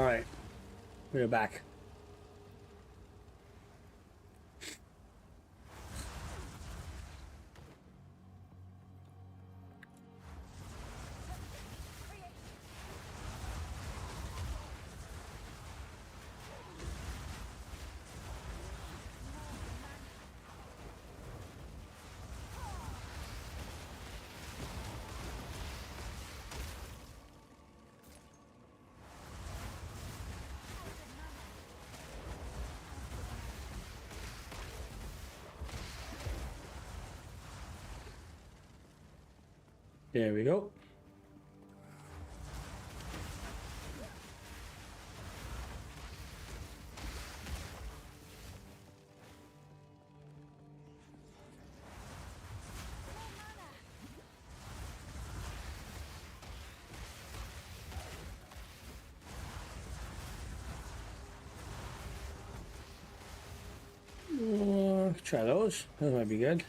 right, we're back. There we go. Try those. Those might be good.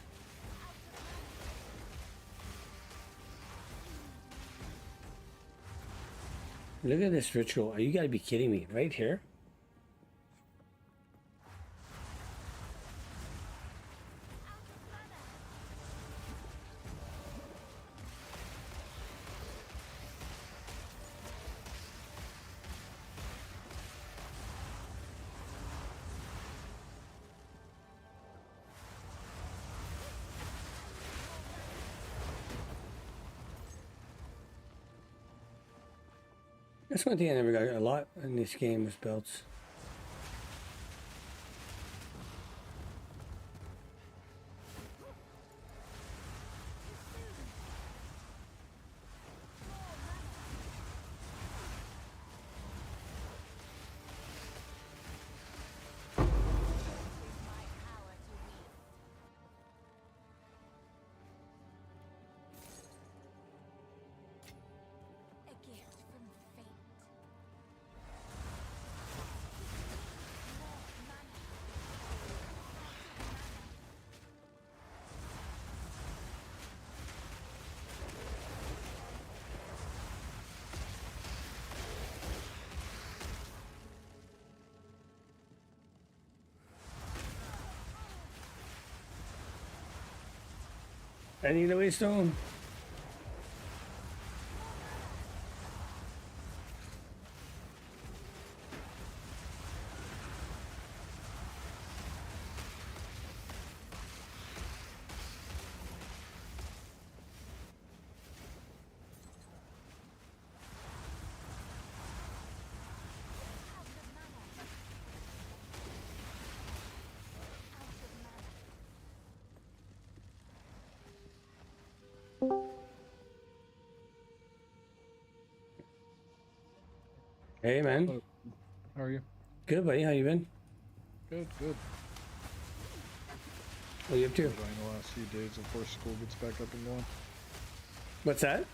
Look at this ritual. You gotta be kidding me. Right here. That's one thing I never got a lot in this game was belts. I need a waystone. Hey man. Oh, how are you? Good buddy, how you been? Good, good. What are you up to? Enjoying the last few days before school gets back up and going. What's that?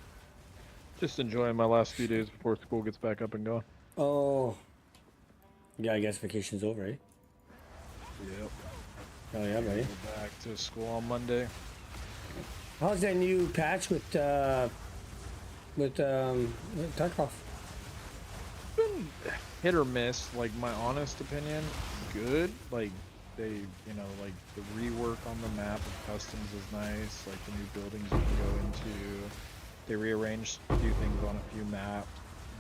Just enjoying my last few days before school gets back up and going. Oh. Yeah, I guess vacation's over, eh? Yep. Oh yeah, buddy. Go back to school on Monday. How's that new patch with Tarkov? Been hit or miss, like my honest opinion, good. Like like the rework on the map of customs is nice. Like the new buildings you can go into. They rearranged a few things on a few maps,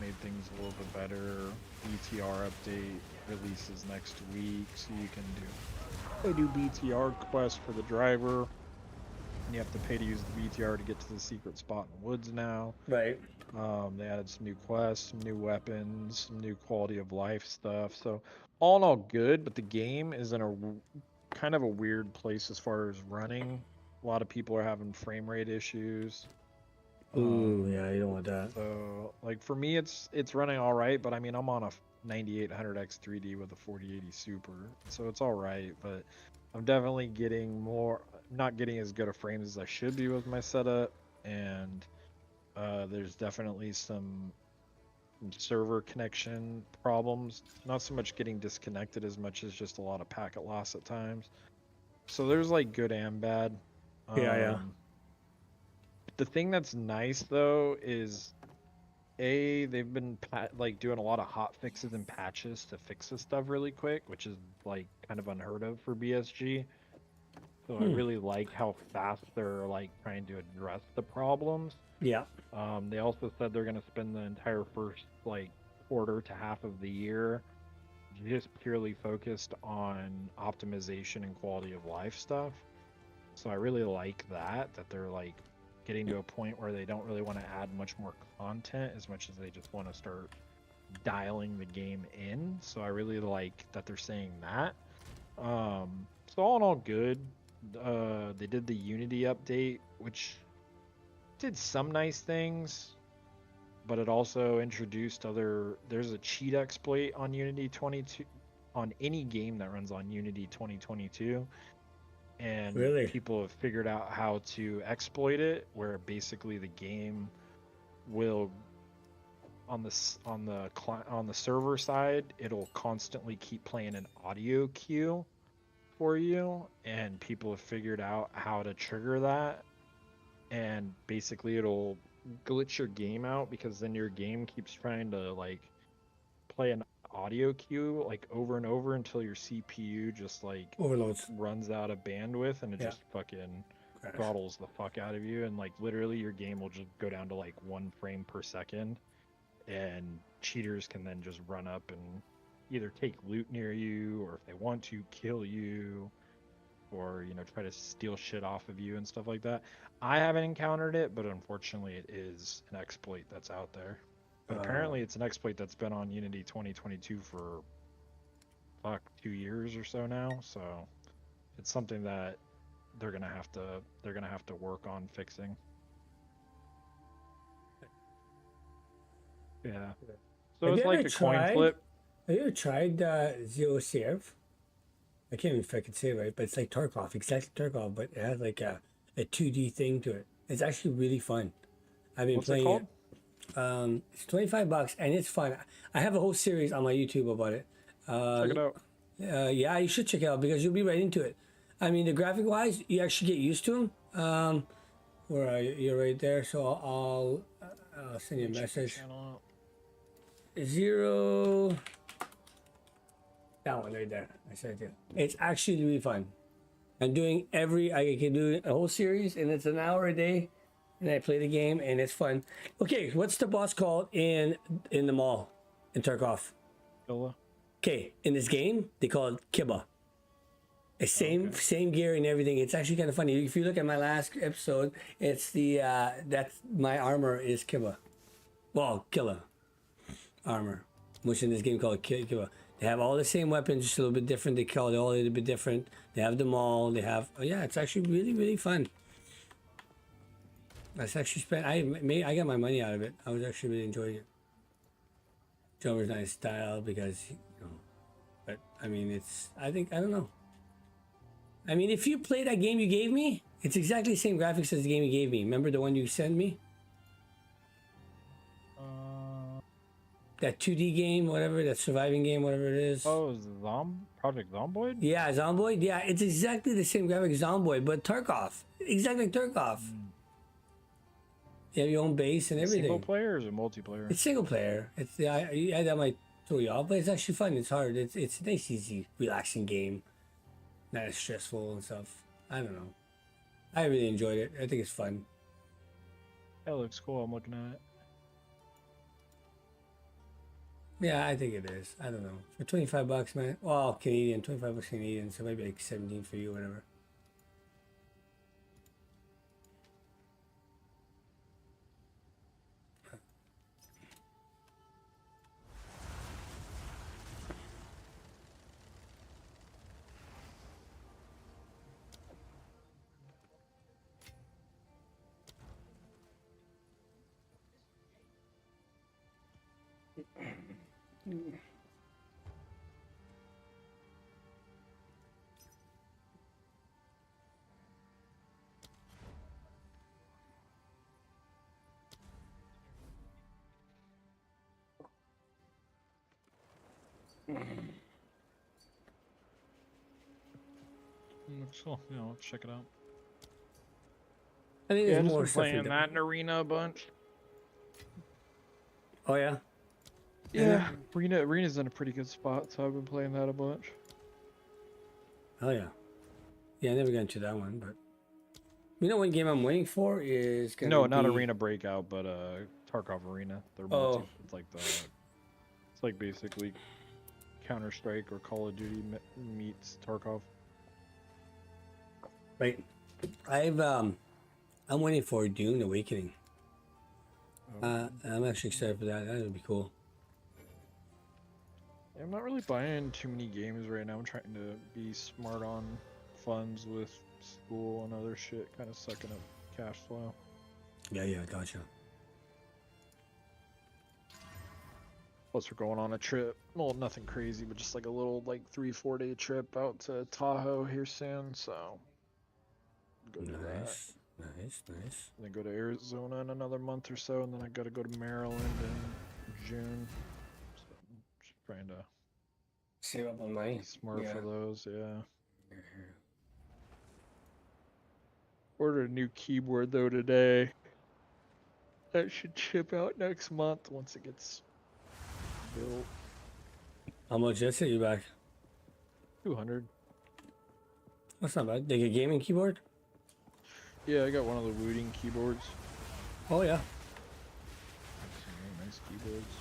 made things a little bit better. BTR update releases next week, so you can do a new BTR quest for the driver. And you have to pay to use the BTR to get to the secret spot in the woods now. Right. They added some new quests, some new weapons, some new quality of life stuff. So all in all good, but the game is in a kind of a weird place as far as running. A lot of people are having frame rate issues. Ooh, yeah, you don't want that. So like for me it's running all right, but I mean I'm on a 9800X 3D with a 4080 Super. So it's all right, but I'm definitely getting not getting as good of frames as I should be with my setup, and there's definitely some server connection problems. Not so much getting disconnected as much as just a lot of packet loss at times. So there's like good and bad. Yeah, yeah. The thing that's nice though is they've been like doing a lot of hot fixes and patches to fix this stuff really quick, which is like kind of unheard of for BSG. So I Hmm. really like how fast they're like trying to address the problems. Yeah. They also said they're gonna spend the entire first like quarter to half of the year just purely focused on optimization and quality of life stuff. So I really like that they're like getting to a point where they don't really want to add much more content as much as they just want to start dialing the game in. So I really like that they're saying that. So all in all, good. They did the Unity update, which did some nice things, but it also introduced other. There's a cheat exploit on Unity 22 on any game that runs on Unity 2022, and Really? people have figured out how to exploit it, where basically the game will on the server side, it'll constantly keep playing an audio cue for you, and people have figured out how to trigger that, and basically it'll glitch your game out because then your game keeps trying to like play an audio cue like over and over until your CPU just like Overloads. runs out of bandwidth and it Yeah. just fucking Crash. throttles the fuck out of you, and like literally your game will just go down to like 1 frame per second, and cheaters can then just run up and either take loot near you, or if they want to kill you, or try to steal shit off of you and stuff like that. I haven't encountered it, but unfortunately it is an exploit that's out there. But apparently it's an exploit that's been on Unity 2022 for 2 years or so now, so it's something that they're gonna have to work on fixing. Yeah. So Have you it's ever like a coin tried? flip. Have you ever tried Zero Serve? I can't even if I can say it right, but it's like Tarkov, exactly Tarkov, but it has like a 2D thing to it. It's actually really fun. I've been What's it playing called? it. It's $25 and it's fun. I have a whole series on my YouTube about it. Check it out. Yeah, you should check it out because you'll be right into it. I mean, the graphic wise, you actually get used to them. Where are you? You're right there. So I'll send you a Check the message. channel out. Zero. That one right there. I said it. It's actually really fun. I'm doing I can do a whole series and it's an hour a day, and I play the game and it's fun. Okay, what's the boss called in the mall in Tarkov? Villa. Okay, in this game they call it Kiba. It's same gear and everything. It's actually kind of funny. If you look at my last episode, it's the that's my armor is Kiba. Well, Killa armor, which in this game called Kiba. They have all the same weapons, just a little bit different. They call it all a little bit different. They have them all. They have yeah. It's actually really fun. That's actually spent. I got my money out of it. I was actually really enjoying it. Jover's nice style because but I mean it's. I don't know. I mean, if you play that game you gave me, it's exactly the same graphics as the game you gave me. Remember the one you sent me? That 2D game, whatever, that surviving game, whatever it is. Oh, Project Zomboid? Yeah, Zomboid. Yeah, it's exactly the same graphic as Zomboid, but Tarkov. Exactly like Tarkov. You have your own base and everything. Single player or is it multiplayer? It's single player. It's yeah, that might throw you off, but it's actually fun. It's hard. It's a nice, easy, relaxing game. Not as stressful and stuff. I don't know. I really enjoyed it. I think it's fun. That looks cool. I'm looking at it. Yeah, I think it is. I don't know. For $25, man. Well, Canadian, $25 Canadian, so maybe like 17 for you, whatever. Looks cool. Yeah, let's check it out. I think Yeah, there's just more been stuff. playing that in Arena a bunch. Oh yeah. Yeah, Arena's in a pretty good spot, so I've been playing that a bunch. Oh yeah. Yeah, I never got into that one, but you know, one game I'm waiting for is gonna No, be. not Arena Breakout, but Tarkov Arena. They're Oh, It's like it's like basically Counter Strike or Call of Duty meets Tarkov. right. I'm waiting for Dune Awakening. I'm actually excited for that. That would be cool. Yeah, I'm not really buying too many games right now. I'm trying to be smart on funds with school and other shit, kind of sucking up cash flow. Yeah, yeah, gotcha. Plus, we're going on a trip. Well, nothing crazy, but just like a little, like 3-4 day trip out to Tahoe here soon. So, go do that. Nice, nice, nice. And then go to Arizona in another month or so, and then I got to go to Maryland in June. So, just trying to Save up on money. be smart Yeah. for those. Yeah. Ordered a new keyboard though today. That should ship out next month once it gets built. How much is it? You back? 200. That's not bad. They get gaming keyboard. Yeah, I got one of the Wooting keyboards. Oh yeah. Some really nice keyboards.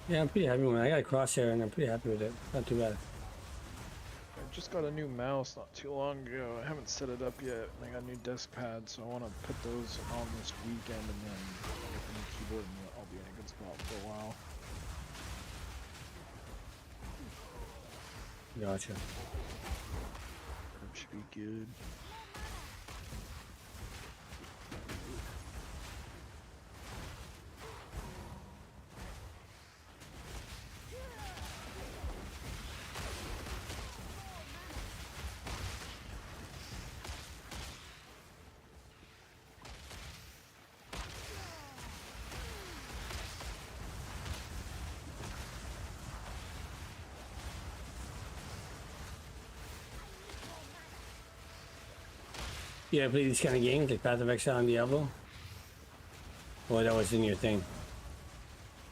Yeah, I'm pretty happy with it. I got a crosshair and I'm pretty happy with it. Not too bad. I just got a new mouse not too long ago. I haven't set it up yet. And I got a new desk pad, so I want to put those on this weekend, and then I'll get the new keyboard, and I'll be in a good spot for a while. Gotcha. That should be good. Yeah, I play these kind of games like Path of Exile and Diablo. Well, that was in your thing.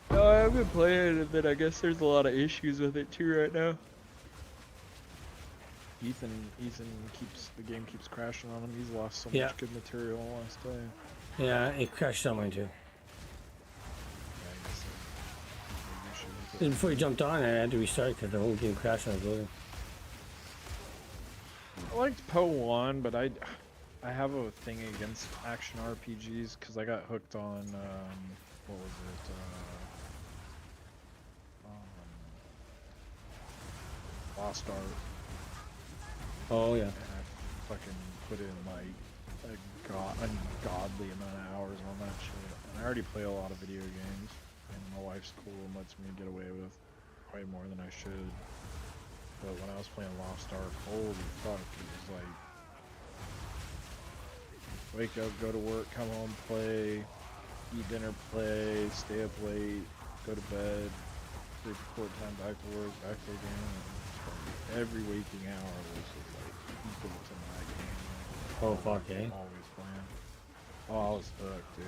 No, I've been playing it, and then I guess there's a lot of issues with it too right now. Ethan the game keeps crashing on him. He's lost so much good material last day. Yeah, it crashed on mine too. Yeah, I guess there's And before you jumped on, I had to restart because the whole game crashed when I was loading. I liked Poe 1, but I have a thing against action RPGs because I got hooked on what was it? Lost Ark. Oh yeah. And I fucking put in like ungodly amount of hours on that shit. And I already play a lot of video games, and my wife's cool and lets me get away with way more than I should. But when I was playing Lost Ark, holy fuck, it was like wake up, go to work, come home, play, eat dinner, play, stay up late, go to bed, sleep report time, back to work, back to the game. Every waking hour was just like equal to my game. Oh fuck, eh? Always playing. Oh, I was hooked, dude.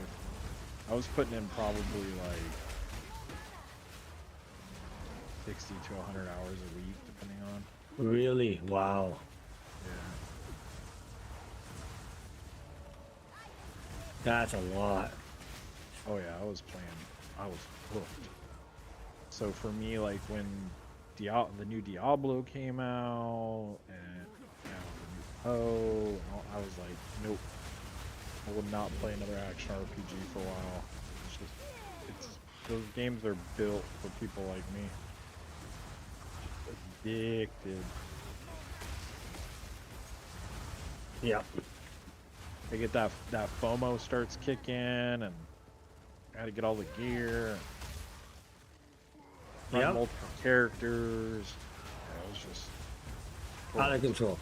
I was putting in probably like 60 to 100 hours a week, depending on. Really? Wow. Yeah. That's a lot. Oh yeah, I was hooked. So for me, like when the new Diablo came out, and you know, the new Poe, I was like, nope, I will not play another action RPG for a while. It's those games are built for people like me. Addicted. Yep. I get that FOMO starts kicking, and I gotta get all the gear. Run multiple characters. Yeah, it was just out of control.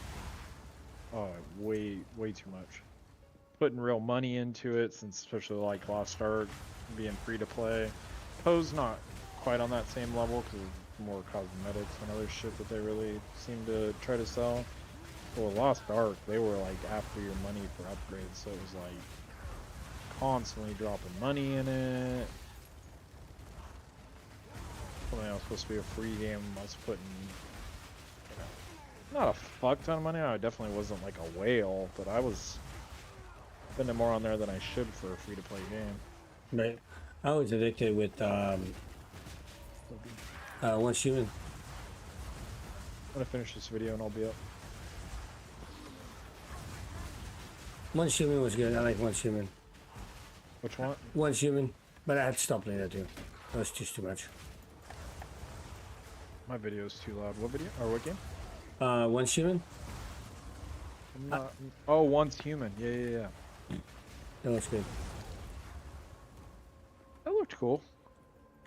Oh, way too much. Putting real money into it, since especially like Lost Ark being free to play. Poe's not quite on that same level because it's more cosmetics and other shit that they really seem to try to sell. Well, Lost Ark, they were like after your money for upgrades, so it was like constantly dropping money in it. Something that was supposed to be a free game, I was putting, not a fuck ton of money. I definitely wasn't like a whale, but I was spending more on there than I should for a free-to-play game. Right. I was addicted with Once Human. I'm gonna finish this video and I'll be up. Once Human was good. I like Once Human. Which one? Once Human, but I had to stop playing that too. That was just too much. My video is too loud. What video? Or what game? Once Human. I'm not, oh, Once Human. Yeah. That looks good. That looked cool.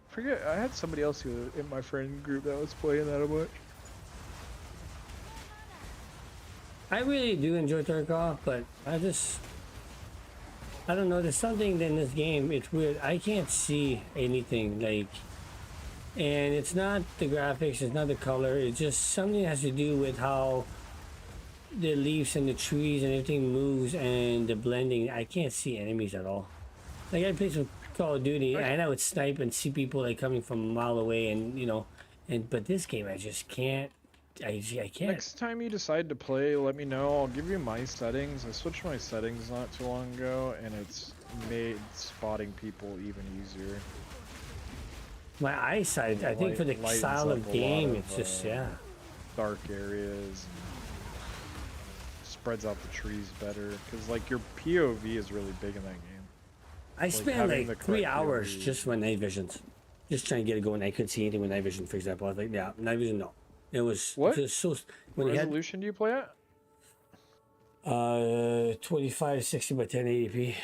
Forget, I had somebody else who in my friend group that was playing that a bunch. I really do enjoy Tarkov, but I don't know. There's something in this game. It's weird. I can't see anything like, and it's not the graphics. It's not the color. It's just something that has to do with how the leaves and the trees and everything moves and the blending. I can't see enemies at all. Like I play some Call of Duty and I would snipe and see people like coming from a mile away, and but this game I just can't. I can't. Next time you decide to play, let me know. I'll give you my settings. I switched my settings not too long ago, and it's made spotting people even easier. My eyesight, I think for the style of game, it's just, dark areas. Spreads out the trees better. Because, like, your POV is really big in that game. I spent like 3 hours just with night visions. Just trying to get it going. I couldn't see anything with night vision, for example. I was like, yeah, night vision, no. It was just so. What resolution do you play at? 2560 by 1080p.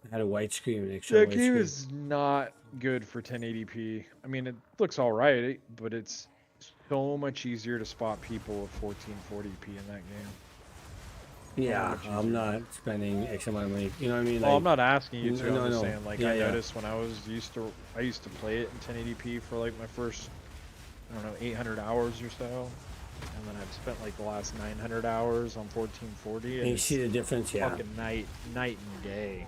I had a widescreen. That game is not good for 1080p. I mean, it looks alright, but it's so much easier to spot people with 1440p in that game. Yeah, I'm not spending X amount of money. You know what I mean? Like, well, I'm not asking you to. No, I'm just saying, like, I noticed when I used to play it in 1080p for like my first, I don't know, 800 hours or so, and then I've spent like the last 900 hours on 1440. And you see the difference, yeah. Fucking night and day.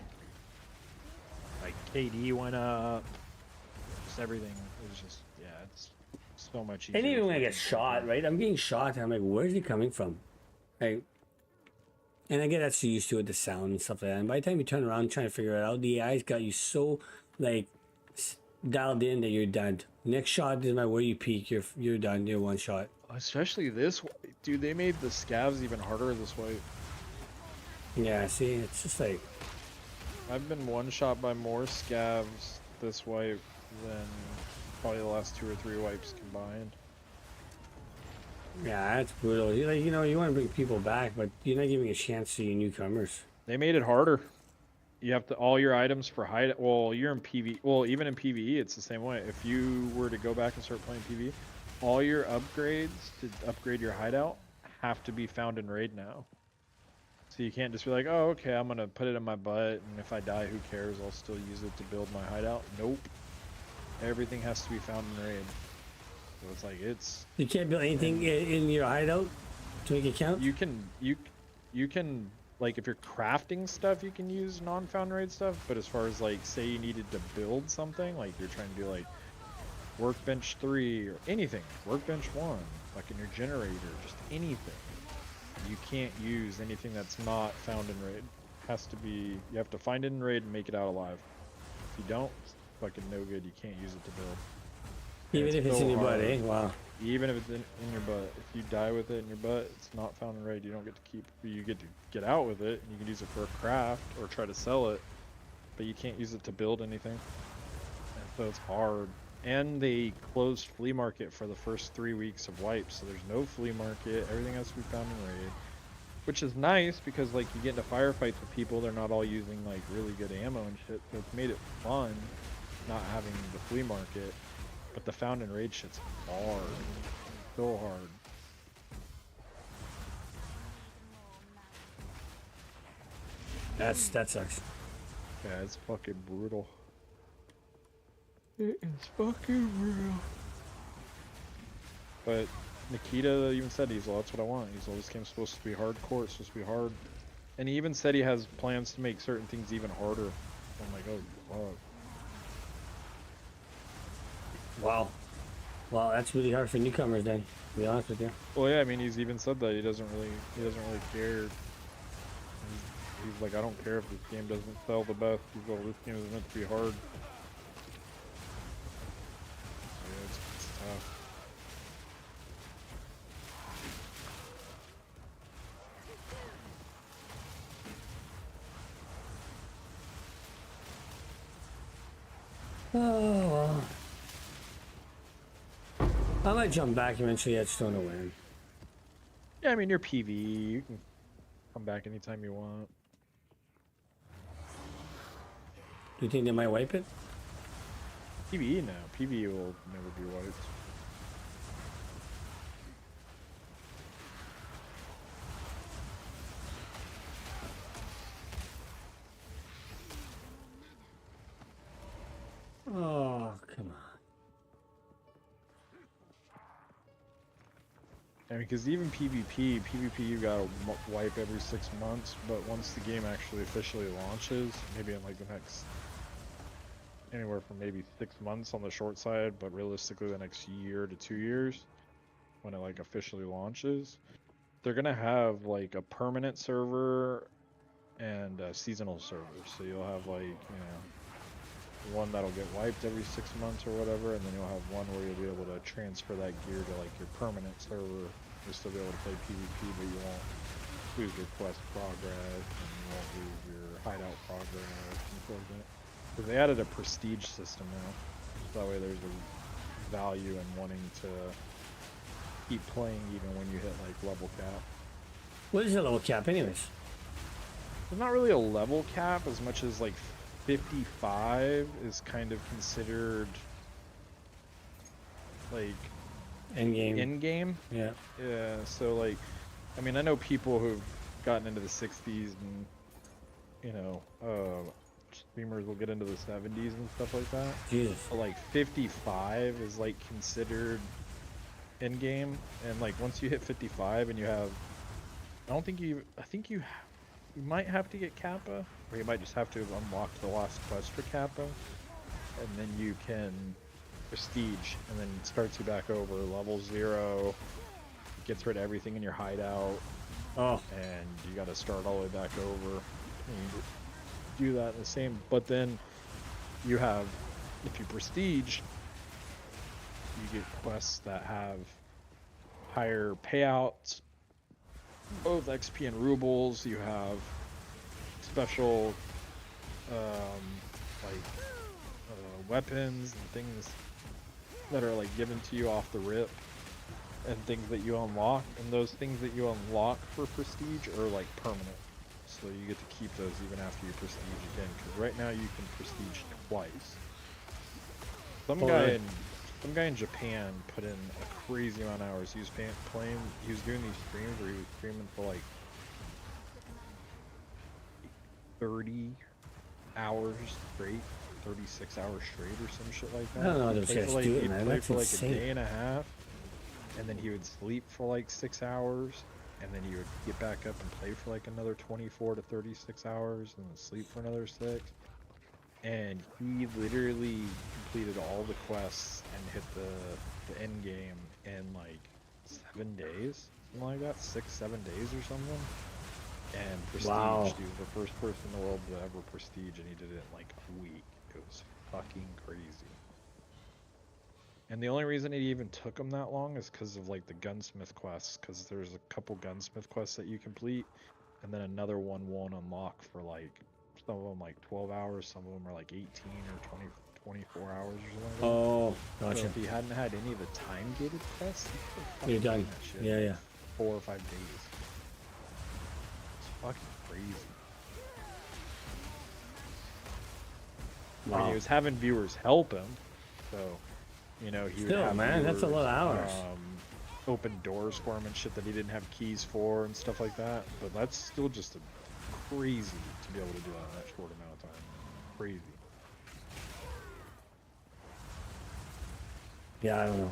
Like KD went up, just everything. It was just, yeah, it's so much easier. And even when I get shot, right? I'm getting shot, and I'm like, where's he coming from? Like, and I get actually used to it, the sound and stuff like that. And by the time you turn around trying to figure it out, the AI's got you so like dialed in that you're done. Next shot doesn't matter where you peek, you're done. You're one shot. Especially this, dude. They made the scavs even harder this way. Yeah, see, it's just like I've been one shot by more scavs this wipe than probably the last 2 or 3 wipes combined. Yeah, that's brutal. You want to bring people back, but you're not giving a chance to your newcomers. They made it harder. You have to all your items for hide. Well, you're in PV. Well, even in PVE, it's the same way. If you were to go back and start playing PvE, all your upgrades to upgrade your hideout have to be found in raid now. So you can't just be like, oh, okay, I'm gonna put it in my butt, and if I die, who cares? I'll still use it to build my hideout. Nope. Everything has to be found in raid. So it's like you can't build anything in your hideout to make it count. You can like if you're crafting stuff, you can use non-found raid stuff. But as far as like say you needed to build something, like you're trying to do like workbench 3 or anything, workbench 1, like in your generator, just anything. You can't use anything that's not found in raid. Has to be, you have to find it in raid and make it out alive. If you don't, it's fucking no good. You can't use it to build. Even if it's in your butt, eh? Wow. Even if it's in your butt. If you die with it in your butt, it's not found in raid. You don't get to keep, you get to get out with it, and you can use it for a craft or try to sell it, but you can't use it to build anything. And so it's hard. And they closed flea market for the first 3 weeks of wipes, so there's no flea market. Everything has to be found in raid, which is nice because like you get into firefights with people, they're not all using like really good ammo and shit, so it's made it fun not having the flea market. But the found in raid shit's hard, so hard. That sucks. Yeah, it's fucking brutal. It is fucking brutal. But Nikita even said, he's all, that's what I want. He's all, this game's supposed to be hardcore, it's supposed to be hard. And he even said he has plans to make certain things even harder. I'm like, oh, fuck. Wow. Well, that's really hard for newcomers then, to be honest with you. Well, yeah, I mean, he's even said that he doesn't really care. He's like, I don't care if this game doesn't sell the best. He's all, this game is meant to be hard. Yeah, it's tough. Oh, well. I might jump back eventually at Stone to win. Yeah, I mean, you're PV. You can come back anytime you want. Do you think they might wipe it? PvE, no. PvE will never be wiped. Oh, come on. I mean, because even PvP you gotta wipe every 6 months, but once the game actually officially launches, maybe in like the next, anywhere from maybe 6 months on the short side, but realistically the next year to 2 years, when it like officially launches, they're gonna have like a permanent server and a seasonal server. So you'll have like, you know, one that'll get wiped every 6 months or whatever, and then you'll have one where you'll be able to transfer that gear to like your permanent server. You'll still be able to play PvP, but you won't lose your quest progress, and you won't lose your hideout progress, and stuff like that. Because they added a prestige system now, so that way there's a value in wanting to keep playing even when you hit like level cap. What is the level cap anyways? There's not really a level cap as much as like 55 is kind of considered like In game. Yeah. Yeah, so like, I mean, I know people who've gotten into the 60s and, you know, streamers will get into the 70s and stuff like that. Jesus. But like 55 is like considered in game, and like once you hit 55 and you have, I think you might have to get Kappa, or you might just have to have unlocked the last quest for Kappa, and then you can prestige, and then it starts you back over level 0, gets rid of everything in your hideout, and you got to start all the way back over, and you do that in the same, but then you have, if you prestige, you get quests that have higher payouts, both XP and rubles. You have special weapons and things that are like given to you off the rip, and things that you unlock, and those things that you unlock for prestige are like permanent, so you get to keep those even after you prestige again, because right now you can prestige twice. Some guy in Japan put in a crazy amount of hours. He was playing, he was doing these streams where he was streaming for like 30 hours straight, 36 hours straight or some shit like that. I don't know how those guys do it, man. He'd play That's for like insane. a day and a half, and then he would sleep for like 6 hours, and then he would get back up and play for like another 24 to 36 hours, and then sleep for another 6. And he literally completed all the quests and hit the end game in like 7 days, something like that, 6-7 days or something. And prestige. Wow. He was the first person in the world to ever prestige, and he did it in like a week. It was fucking crazy. And the only reason it even took him that long is because of like the gunsmith quests, because there's a couple gunsmith quests that you complete, and then another one won't unlock for like, some of them like 12 hours, some of them are like 18 or 20, 24 hours or something like that. Oh, gotcha. So if he hadn't had any of the time-gated quests, You're done. That shit Yeah, in yeah. 4 or 5 days. It's fucking crazy. Wow. And he was having viewers help him, so, you know, he would Still, have man, that's a lot of hours. open doors for him and shit that he didn't have keys for and stuff like that. But that's still just crazy to be able to do that in that short amount of time. Crazy. Yeah, I don't know.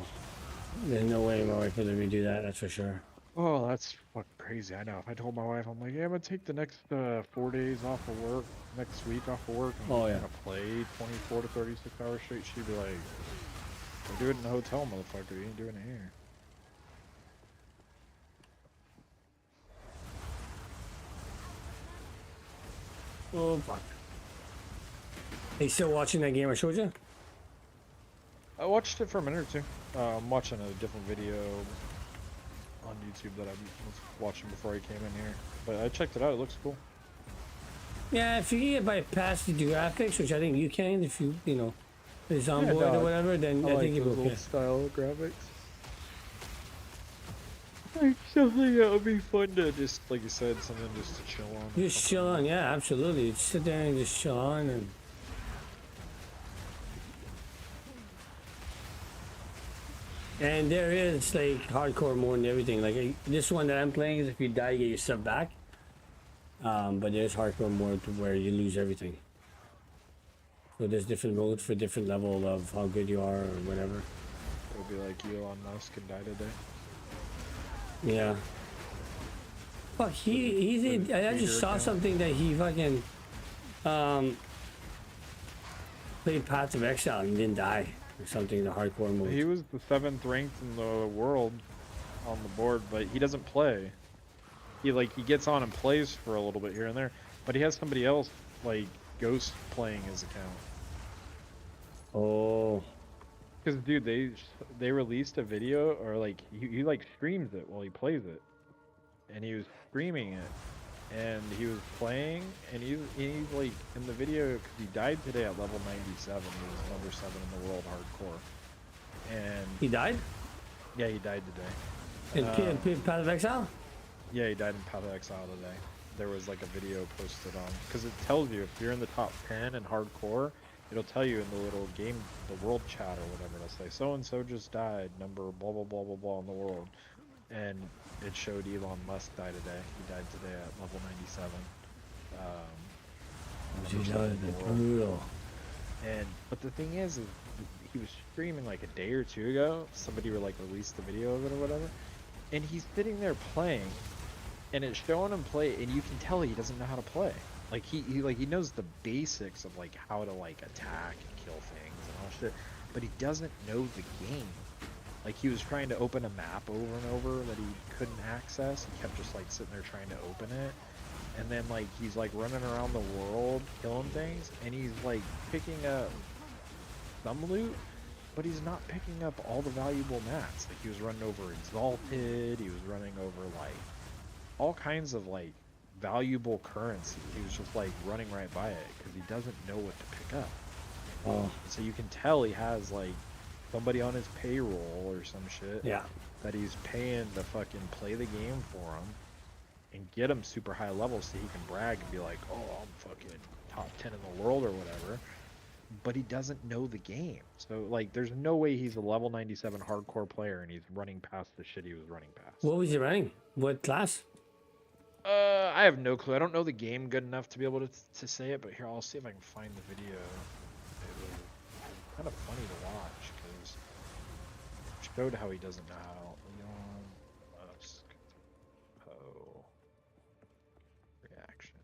There's no way my wife would let me do that. That's for sure. Oh, that's fucking crazy. I know. If I told my wife, I'm like, yeah, I'm gonna take the next 4 days off of work, next week off of work, I'm Oh just yeah. gonna play 24 to 36 hours straight, she'd be like, go do it in the hotel, motherfucker. You ain't doing it here. Oh fuck. Are you still watching that game I showed you? I watched it for a minute or two. I'm watching a different video on YouTube that I was watching before I came in here. But I checked it out. It looks cool. Yeah, if you can get bypass the graphics, which I think you can, if you know, it's on board no, or whatever, then I think you'll be okay. little style graphics. Like something that would be fun to just, like you said, something just to chill on. Just chill on, yeah, absolutely. Just sit there and just chill on and. And there is like hardcore more than everything. Like this one that I'm playing is if you die, you get your stuff back. But there's hardcore more to where you lose everything. So there's different modes for different level of how good you are or whatever. It'll be like Elon Musk and die today. Yeah. Fuck, he did. I just saw something that he fucking played Path of Exile and didn't die or something in the hardcore mode. He was the 7th ranked in the world on the board, but he doesn't play. He gets on and plays for a little bit here and there, but he has somebody else like ghost playing his account. Oh. Because dude, they released a video, or like he like streams it while he plays it, and he was streaming it, and he was playing, and he's like in the video because he died today at level 97. He was number 7 in the world hardcore, and He died? yeah, he died today. In Path of Exile? Yeah, he died in Path of Exile today. There was like a video posted on, because it tells you if you're in the top 10 in hardcore, it'll tell you in the little game, the world chat or whatever. It'll say so and so just died, number blah blah blah blah blah in the world, and it showed Elon Musk die today. He died today at level 97. Brutal. But the thing is he was streaming like a day or two ago. Somebody released the video of it or whatever, and he's sitting there playing. And it's showing him play, and you can tell he doesn't know how to play. Like he knows the basics of like how to like attack and kill things and all shit, but he doesn't know the game. Like he was trying to open a map over and over that he couldn't access. He kept just like sitting there trying to open it, and then like he's like running around the world killing things, and he's like picking up some loot, but he's not picking up all the valuable mats. Like he was running over Exalted, he was running over like all kinds of like valuable currency. He was just like running right by it because he doesn't know what to pick up. Oh. So you can tell he has like somebody on his payroll or some shit. Yeah. That he's paying to fucking play the game for him and get him super high levels so he can brag and be like, oh, I'm fucking top 10 in the world or whatever. But he doesn't know the game. So like there's no way he's a level 97 hardcore player and he's running past the shit he was running past. What was he running? What class? I have no clue. I don't know the game good enough to be able to say it, but here, I'll see if I can find the video. It was kind of funny to watch, because it showed how he doesn't know how. Elon Musk Poe reaction.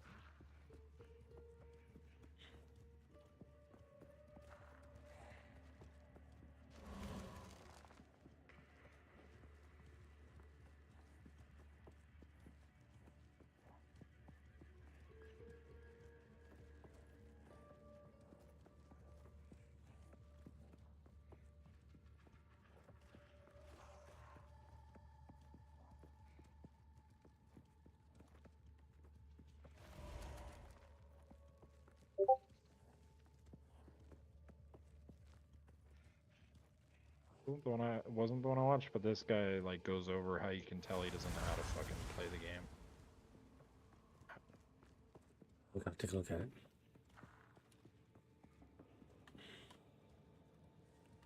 Wasn't the one I watched, but this guy like goes over how you can tell he doesn't know how to fucking play the game. I'll take a look at it.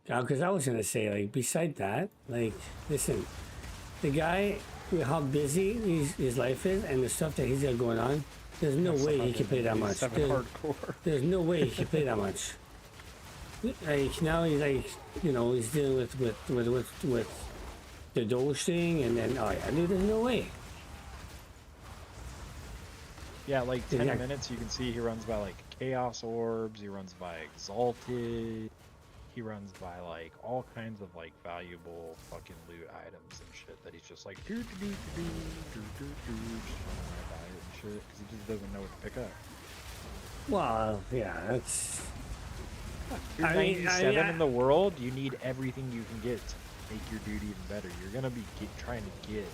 Because I was gonna say, like, beside that, like, listen, the guy, with how busy his life is and the stuff that he's got going on, there's no way he can play that much. There's no way he can play that much. Like now he's like, you know, he's dealing with the Doge thing, and then oh yeah, dude, there's no way. Yeah, like 10 Yeah. minutes, you can see he runs by like Chaos Orbs, he runs by Exalted, he runs by like all kinds of like valuable fucking loot items and shit that he's just like just running right by it and shit because he just doesn't know what to pick up. Well, yeah, that's. You're I mean, 97 in the world, you need everything you can get to make your dude even better. You're gonna be trying to get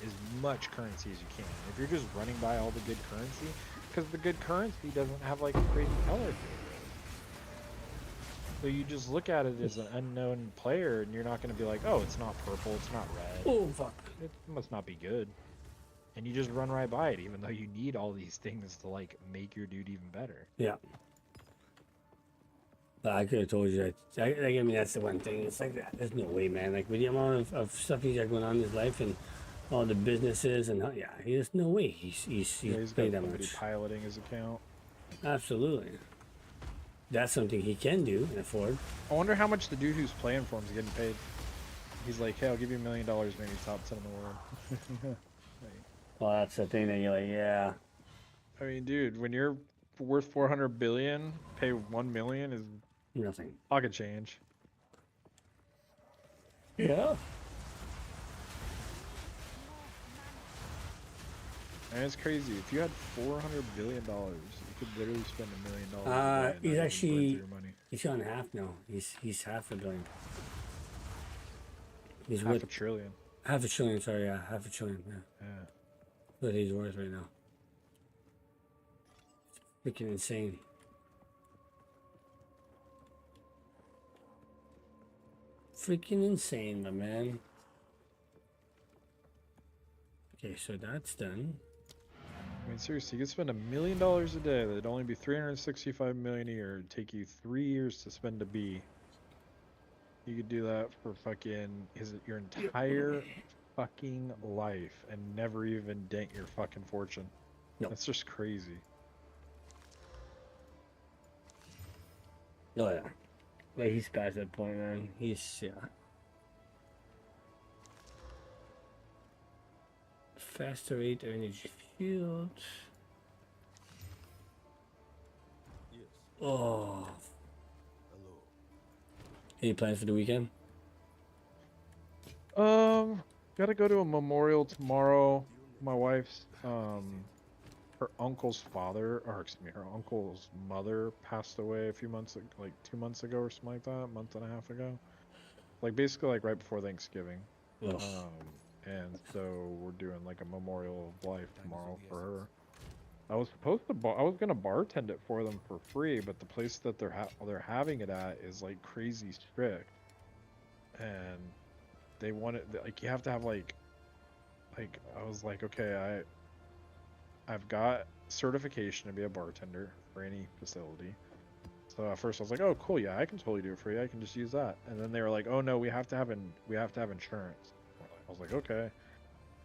as much currency as you can. If you're just running by all the good currency, because the good currency doesn't have like a crazy color to it. So you just look at it as an unknown player, and you're not going to be like, oh, it's not purple, it's not red. Oh fuck! It must not be good. And you just run right by it, even though you need all these things to like make your dude even better. Yeah. But I could have told you that. I mean, that's the one thing. It's like that. There's no way, man. Like with the amount of stuff he's got going on in his life and all the businesses and yeah, there's no way he's Yeah, he's got paid that somebody much. piloting his account. Absolutely. That's something he can do and afford. I wonder how much the dude who's playing for him is getting paid. He's like, hey, I'll give you $1 million, maybe top 10 in the world. Well, that's the thing that you're like, yeah. I mean, dude, when you're worth 400 billion, pay 1 million is Nothing. pocket change. Yeah. And it's crazy. If you had $400 billion, you could literally spend $1 million. He's actually your money. he's on half now. He's half a billion. He's Half worth a trillion. half a trillion. Sorry, yeah, half a trillion. Yeah, Yeah. what he's worth right now. Freaking insane. Freaking insane, my man. Okay, so that's done. I mean, seriously, you could spend $1 million a day. That'd only be 365 million a year. It'd take you 3 years to spend a B. You could do that for fucking your entire fucking life and never even dent your fucking fortune. No. That's just crazy. Oh yeah. Like he's past that point, man. He's yeah. Faster rate energy field. Yes. Oh. Hello. Any plans for the weekend? Gotta go to a memorial tomorrow. My wife's her uncle's father, or excuse me, her uncle's mother passed away a few months, like 2 months ago or something like that, a month and a half ago. Like basically like right before Thanksgiving. Ugh. And so we're doing like a memorial of life tomorrow for her. I was supposed to I was gonna bartend it for them for free, but the place that they're having it at is like crazy strict, and they want it like you have to have like I was like, okay, I've got certification to be a bartender for any facility. So at first I was like, oh cool, yeah, I can totally do it for you. I can just use that. And then they were like, oh no, we have to have insurance. I was like, okay.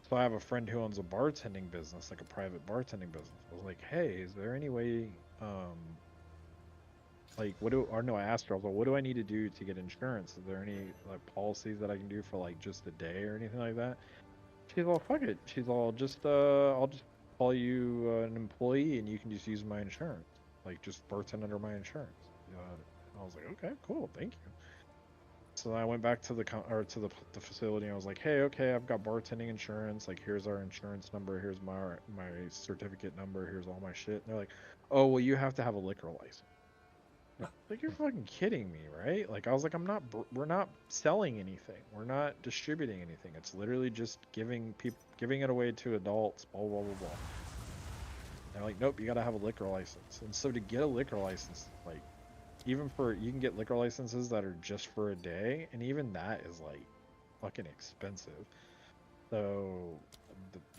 So I have a friend who owns a bartending business, like a private bartending business. I was like, hey, is there any way, like, I asked her, I was like, what do I need to do to get insurance? Is there any, like, policies that I can do for, like, just a day or anything like that? She's all, fuck it. She's all, I'll just call you an employee and you can just use my insurance. Like, just bartend under my insurance. I was like, okay, cool, thank you. So I went back to the facility and I was like, hey, okay, I've got bartending insurance. Like, here's our insurance number. Here's my certificate number. Here's all my shit. And they're like, oh, well, you have to have a liquor license. Like, you're fucking kidding me, right? Like, I was like, we're not selling anything. We're not distributing anything. It's literally just giving it away to adults, blah, blah, blah, blah. They're like, nope, you gotta have a liquor license. And so to get a liquor license, like, you can get liquor licenses that are just for a day, and even that is like fucking expensive. So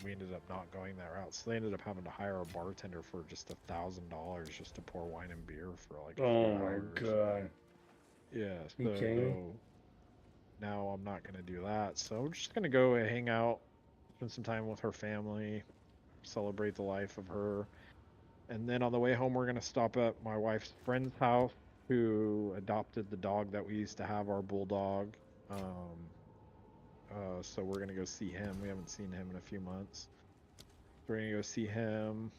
we ended up not going that route. So they ended up having to hire a bartender for just $1,000 just to pour wine and beer for like a few hours. God. Yeah. So Okay. now I'm not gonna do that. So I'm just gonna go and hang out, spend some time with her family, celebrate the life of her. And then on the way home, we're going to stop at my wife's friend's house who adopted the dog that we used to have, our bulldog, So we're gonna go see him. We haven't seen him in a few months. We're gonna go see him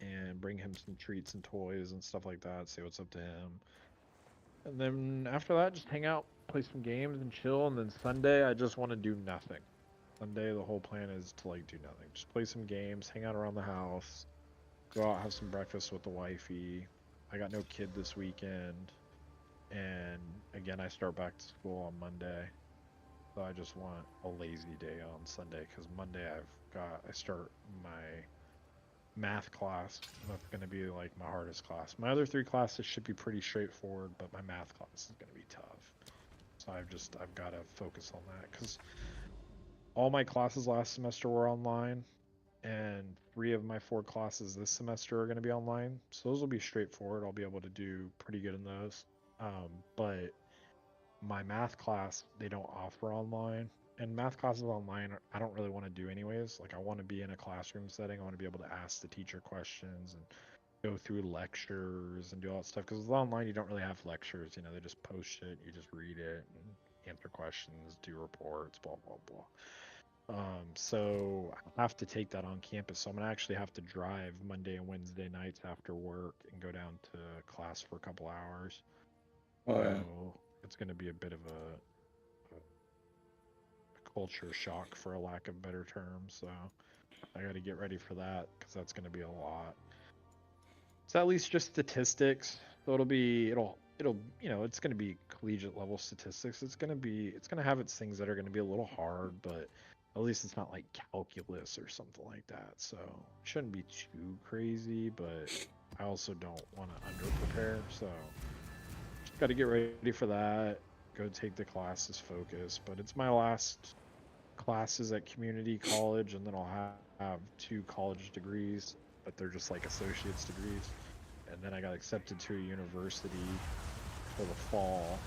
and bring him some treats and toys and stuff like that. Say what's up to him. And then after that, just hang out, play some games and chill. And then Sunday, I just want to do nothing. Sunday, the whole plan is to like do nothing. Just play some games, hang out around the house, go out, have some breakfast with the wifey. I got no kid this weekend. And again, I start back to school on Monday. So I just want a lazy day on Sunday because Monday I start my math class. That's going to be like my hardest class. My other 3 classes should be pretty straightforward, but my math class is going to be tough. So I've got to focus on that because all my classes last semester were online, and 3 of my 4 classes this semester are going to be online. So those will be straightforward. I'll be able to do pretty good in those. But my math class, they don't offer online. And math classes online, I don't really want to do anyways. Like, I want to be in a classroom setting. I want to be able to ask the teacher questions and go through lectures and do all that stuff. Because online, you don't really have lectures. You know, they just post it, you just read it, and answer questions, do reports, blah, blah, blah. So I have to take that on campus. So I'm gonna actually have to drive Monday and Wednesday nights after work and go down to class for a couple hours. Oh yeah. So it's gonna be a bit of a culture shock, for a lack of better term. So I got to get ready for that because that's gonna be a lot. It's at least just statistics. So it'll it's gonna be collegiate level statistics. It's gonna have its things that are gonna be a little hard, but at least it's not like calculus or something like that. So it shouldn't be too crazy, but I also don't want to under prepare. So just got to get ready for that. Go take the classes, focus. But it's my last classes at community college, and then I'll have 2 college degrees, but they're just like associate's degrees. And then I got accepted to a university for the fall.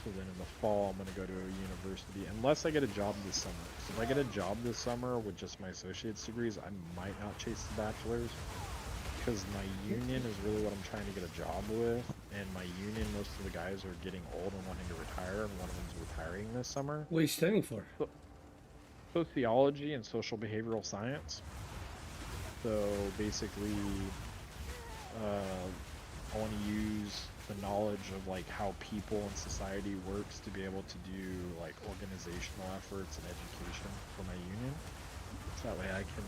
So then in the fall, I'm going to go to a university, unless I get a job this summer. So if I get a job this summer with just my associate's degrees, I might not chase the bachelor's, because my union is really what I'm trying to get a job with. And my union, most of the guys are getting old and wanting to retire, and one of them's retiring this summer. What are you studying for? Sociology and social behavioral science. So basically, I want to use the knowledge of like how people and society works to be able to do like organizational efforts and education for my union. So that way I can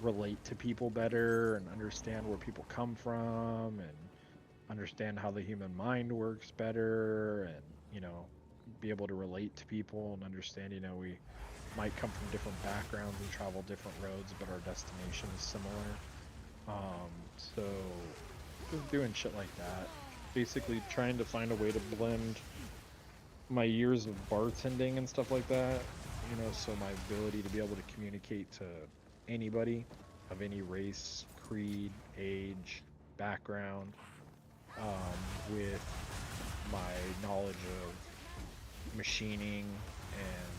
relate to people better and understand where people come from and understand how the human mind works better, and be able to relate to people and understand we might come from different backgrounds and travel different roads, but our destination is similar. So just doing shit like that, basically trying to find a way to blend my years of bartending and stuff like that, so my ability to be able to communicate to anybody of any race, creed, age, background, with my knowledge of machining and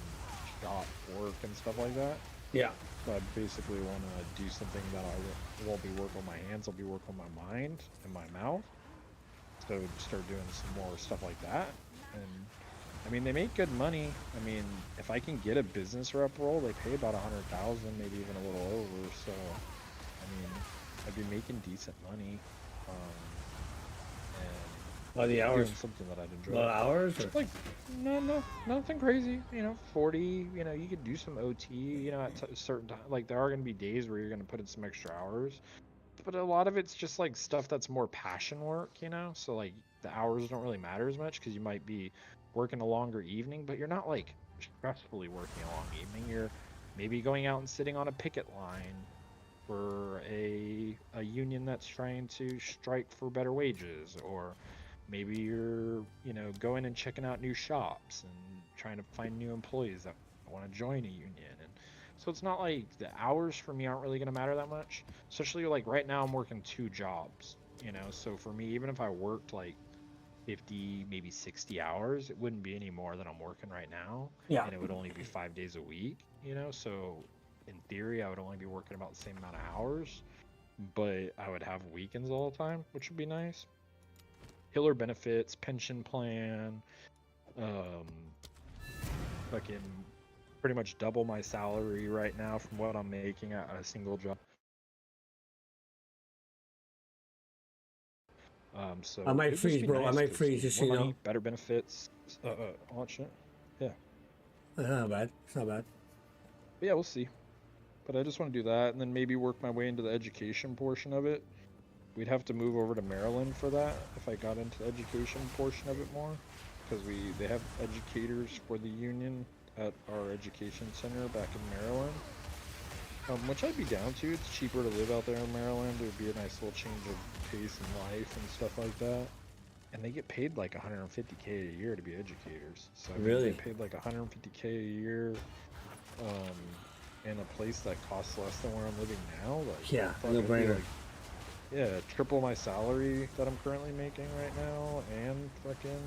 shop work and stuff like that. Yeah. So I basically want to do something that I won't be working on my hands, I'll be working on my mind and my mouth. So start doing some more stuff like that. And I mean, they make good money. I mean, if I can get a business rep role, they pay about 100,000, maybe even a little over. So, I mean, I'd be making decent money. And The hours. doing something that I'd enjoy. The hours? Or? Like, no, nothing crazy. 40. You could do some OT. At a certain time. Like, there are gonna be days where you're gonna put in some extra hours, but a lot of it's just like stuff that's more passion work. So like the hours don't really matter as much because you might be working a longer evening, but you're not like stressfully working a long evening. You're maybe going out and sitting on a picket line for a union that's trying to strike for better wages, or maybe you're going and checking out new shops and trying to find new employees that want to join a union. And so it's not like the hours for me aren't really going to matter that much, especially like right now I'm working 2 jobs, so for me, even if I worked like 50, maybe 60 hours, it wouldn't be any more than I'm working right now. Yeah. And it would only be 5 days a week, so in theory I would only be working about the same amount of hours, but I would have weekends all the time, which would be nice. Killer benefits, pension plan, fucking pretty much double my salary right now from what I'm making at a single job. So I might it'd just freeze, be bro. I nice might 'cause freeze, just so more you know. money, better benefits, all that shit. Yeah, It's not bad. It's not bad. but yeah, we'll see. But I just want to do that, and then maybe work my way into the education portion of it. We'd have to move over to Maryland for that if I got into the education portion of it more, because they have educators for the union at our education center back in Maryland, which I'd be down to. It's cheaper to live out there in Maryland. It would be a nice little change of pace in life and stuff like that. And they get paid like 150K a year to be educators. So I mean, Really? get paid like 150K a year, in a place that costs less than where I'm living now. Like, Yeah, fuck, no I'd be brainer. like, yeah, triple my salary that I'm currently making right now, and fucking,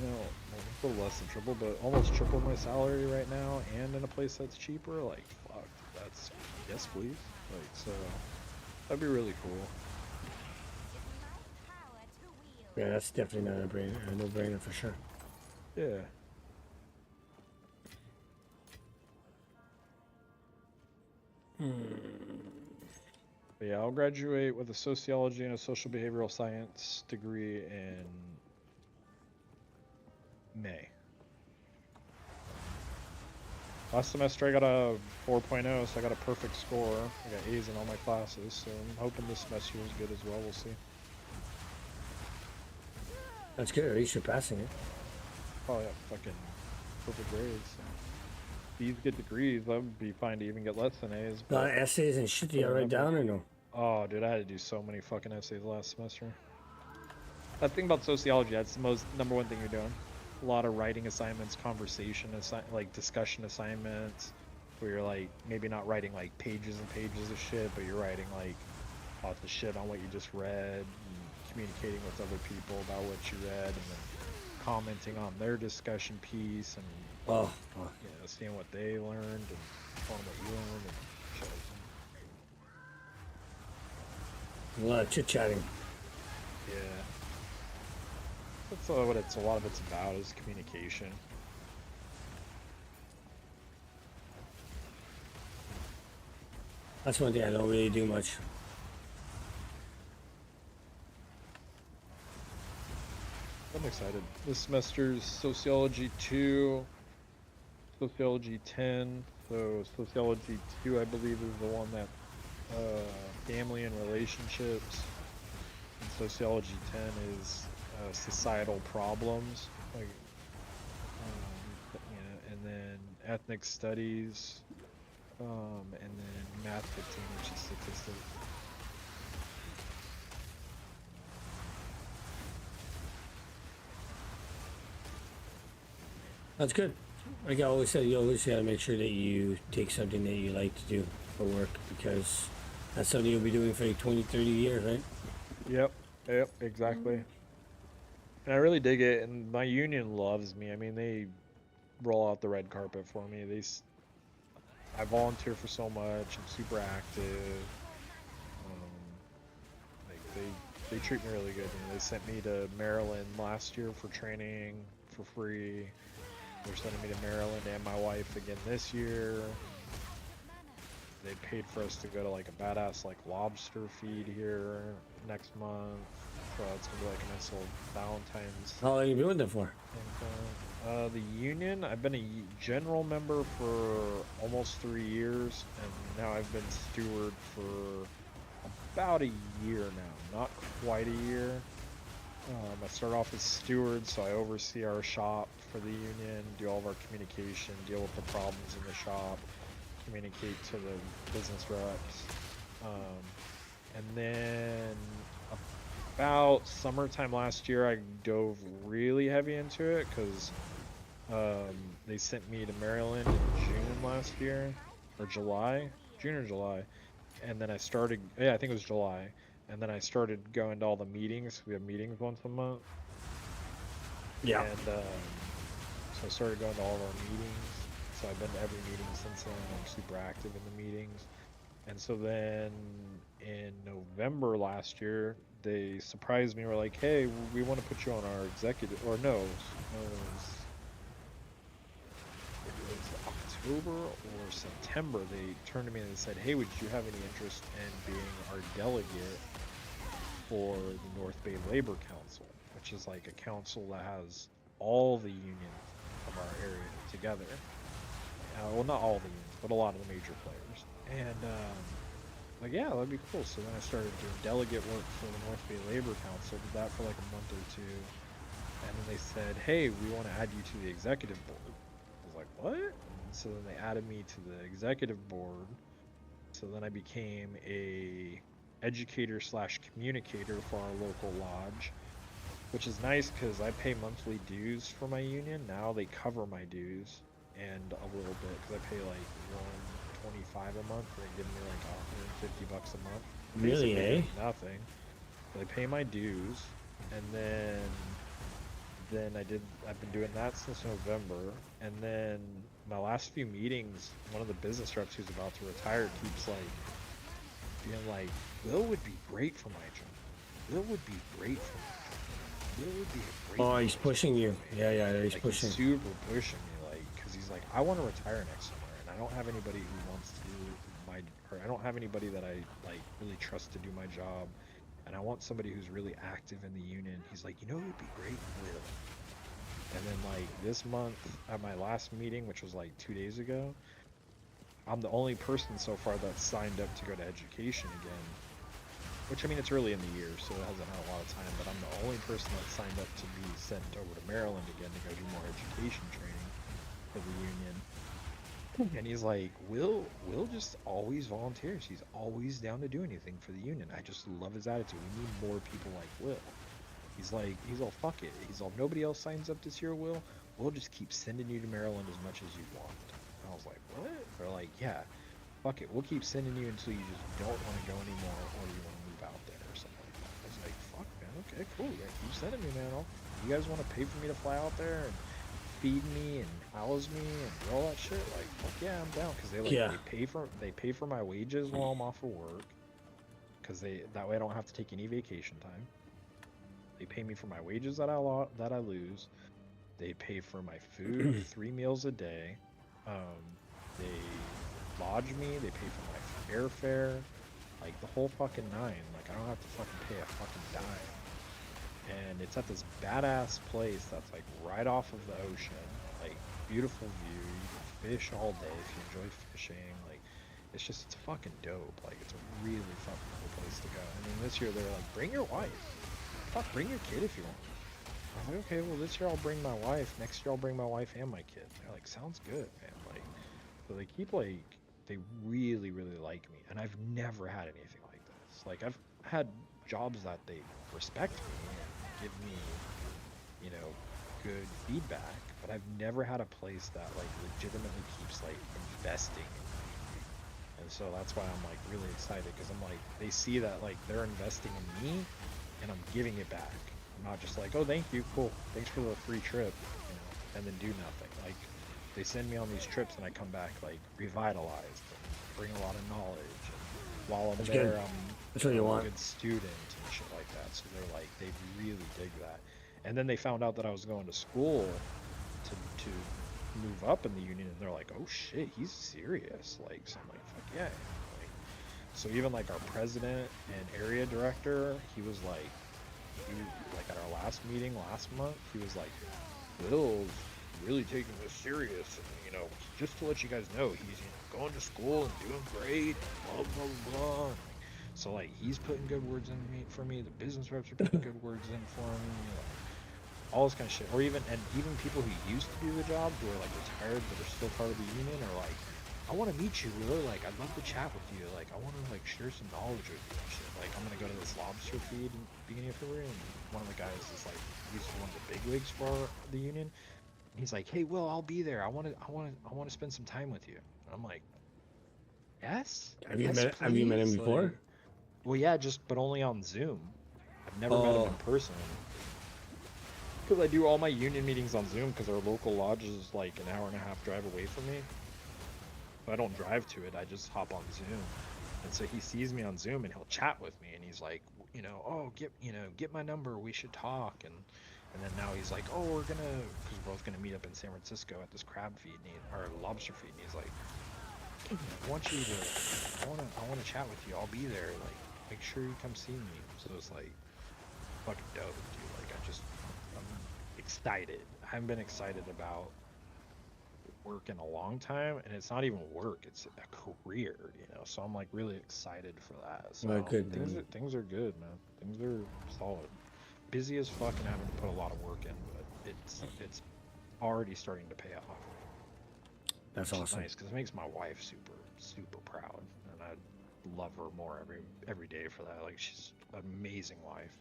a little less than triple, but almost triple my salary right now, and in a place that's cheaper. Like, fuck, that's yes, please. Like, so that'd be really cool. Yeah, that's definitely not a brainer. A no-brainer for sure. Yeah. But yeah, I'll graduate with a sociology and a social behavioral science degree in May. Last semester I got a 4.0, so I got a perfect score. I got A's in all my classes, so I'm hoping this semester is good as well. We'll see. That's good. At least you're passing it. Oh yeah, fucking perfect grades. So. These good degrees, I would be fine to even get less than A's. A lot But of essays and shit you write down or no? oh, dude, I had to do so many fucking essays last semester. That thing about sociology, that's the number one thing you're doing. A lot of writing assignments, conversation, like discussion assignments, where you're like maybe not writing like pages and pages of shit, but you're writing like lots of shit on what you just read, and communicating with other people about what you read, and then commenting on their discussion piece, and Oh, fuck. seeing what they learned and telling what you learned and shit. A lot of chit-chatting. Yeah. That's what a lot of it's about, is communication. That's one thing I don't really do much. I'm excited. This semester's Sociology 2, Sociology 10. So Sociology 2, I believe, is the one that family and relationships. And Sociology 10 is societal problems, like, and then ethnic studies, and then math 15, which is statistics. That's good. Like I always said, you always got to make sure that you take something that you like to do for work, because that's something you'll be doing for like 20, 30 years, right? Yep, exactly. And I really dig it, and my union loves me. I mean, they roll out the red carpet for me. I volunteer for so much. I'm super active. Like they treat me really good. They sent me to Maryland last year for training for free. They're sending me to Maryland and my wife again this year. They paid for us to go to like a badass like lobster feed here next month. So it's gonna be like a nice little Valentine's. How long have you been with them for? And the union, I've been a general member for almost 3 years, and now I've been steward for about a year now, not quite a year. I start off as steward, so I oversee our shop for the union, do all of our communication, deal with the problems in the shop, communicate to the business reps. And then about summertime last year, I dove really heavy into it because they sent me to Maryland in June last year, or July, June or July, and then I started. Yeah, I think it was July, and then I started going to all the meetings. We have meetings once a month. Yeah. And so I started going to all of our meetings. So I've been to every meeting since then. I'm super active in the meetings. And so then in November last year, they surprised me. We're like, hey, we want to put you on our executive, or no, it was was October or September, they turned to me and said, "Hey, would you have any interest in being our delegate for the North Bay Labor Council, which is like a council that has all the unions of our area together. Well, not all the unions, but a lot of the major players." And like, yeah, that'd be cool. So then I started doing delegate work for the North Bay Labor Council. Did that for like a month or two, and then they said, "Hey, we want to add you to the executive board." I was like, "What?" And so then they added me to the executive board. So then I became a educator slash communicator for our local lodge, which is nice because I pay monthly dues for my union. Now they cover my dues and a little bit because I pay like $125 a month. They give me like $150 a month. Really, Basically eh? nothing. They pay my dues, and then I've been doing that since November. And then my last few meetings, one of the business reps who's about to retire keeps like being like, "Will would be great for my job. Will would be great for my job. Will would be a great." Oh, he's pushing you. Yeah, he's like, pushing. He's super pushing me, like, because he's like, "I want to retire next summer, and I don't have anybody who wants to do or I don't have anybody that I like really trust to do my job, and I want somebody who's really active in the union." He's like, "You know, who would be great, Will." And then like this month at my last meeting, which was like 2 days ago, I'm the only person so far that's signed up to go to education again. Which, I mean, it's early in the year, so it hasn't had a lot of time, but I'm the only person that's signed up to be sent over to Maryland again to go do more education training for the union. And he's like, Will just always volunteers. He's always down to do anything for the union. I just love his attitude. We need more people like Will. He's all, "Fuck it." He's all, "Nobody else signs up this year, Will. We'll just keep sending you to Maryland as much as you want." And I was like, "What?" They're like, "Yeah, fuck it. We'll keep sending you until you just don't want to go anymore, or you want to move out there or something like that." I was like, "Fuck, man. Okay, cool. Yeah, keep sending me, man. You guys want to pay for me to fly out there and feed me and house me and do all that shit? Like, fuck yeah, I'm down." Because they pay for my wages while I'm off of work. Because that way I don't have to take any vacation time. They pay me for my wages that I lose. They pay for my food 3 meals a day. They lodge me. They pay for my airfare. Like the whole fucking nine. Like I don't have to fucking pay a fucking dime. And it's at this badass place that's like right off of the ocean. Like beautiful view. You can fish all day if you enjoy fishing. Like it's fucking dope. Like it's a really fucking cool place to go. And then this year they're like, "Bring your wife. Fuck, bring your kid if you want." I was like, "Okay, well this year I'll bring my wife. Next year I'll bring my wife and my kid." They're like, "Sounds good, man." Like, so they keep like, they really, really like me. And I've never had anything like this. Like I've had jobs that they respect me and give me, good feedback, but I've never had a place that like legitimately keeps like investing in me. And so that's why I'm like really excited, because I'm like, they see that like they're investing in me and I'm giving it back. I'm not just like, "Oh, thank you, cool, thanks for the free trip," and then do nothing. Like they send me on these trips and I come back like revitalized and bring a lot of knowledge. And while I'm That's there, good. I'm That's what you a want. good student and shit like that. So they're like, they really dig that. And then they found out that I was going to school to move up in the union, and they're like, "Oh shit, he's serious." Like, so I'm like, "Fuck yeah." Like, so even like our president and area director, he was like, at our last meeting last month, he was like, "Will's really taking this serious, and just to let you guys know, he's going to school and doing great, and blah blah blah." And, like, so like he's putting good words in for me. The business reps are putting good words in for me. Like, all this kind of shit. Or even people who used to do the job, who are like retired but are still part of the union, are like, "I want to meet you, Will. Like, I'd love to chat with you. Like, I want to like share some knowledge with you and shit. Like, I'm gonna go to this lobster feed in the beginning of February." And one of the guys is like, he's one of the big wigs for the union. He's like, "Hey, Will, I'll be there. I want to spend some time with you." And I'm like, "Yes, yes, Have you met him please." before? Like, well, yeah, but only on Zoom. I've never met him Oh, in person. Because I do all my union meetings on Zoom, because our local lodge is like an hour and a half drive away from me. So I don't drive to it, I just hop on Zoom. And so he sees me on Zoom and he'll chat with me, and he's like, "Oh, get my number, we should talk." And And then now he's like, oh, because we're both gonna meet up in San Francisco at this crab feed, or lobster feed, and he's like, I wanna chat with you. I'll be there. Like, make sure you come see me. So it's like fucking dope, dude. Like, I'm excited. I haven't been excited about work in a long time, and it's not even work, it's a career, so I'm like really excited for that. So Well, good, things man. are things are good, man. Things are solid. Busy as fuck and having to put a lot of work in, but it's already starting to pay off, That's which is awesome. nice because it makes my wife super proud, and I love her more every day for that. Like, she's an amazing wife.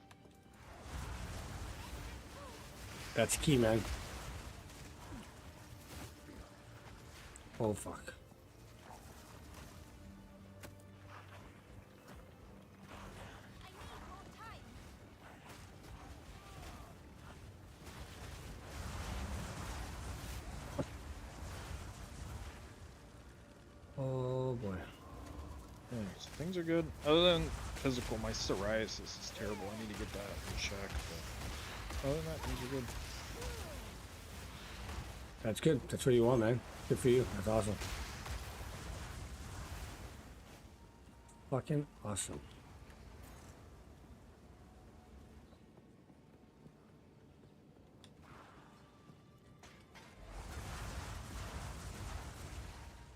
That's key, man. Oh fuck. Oh boy. Yeah, so things are good. Other than physical, my psoriasis is terrible. I need to get that in check. But other than that, things are good. That's good. That's what you want, man. Good for you. That's awesome. Fucking awesome.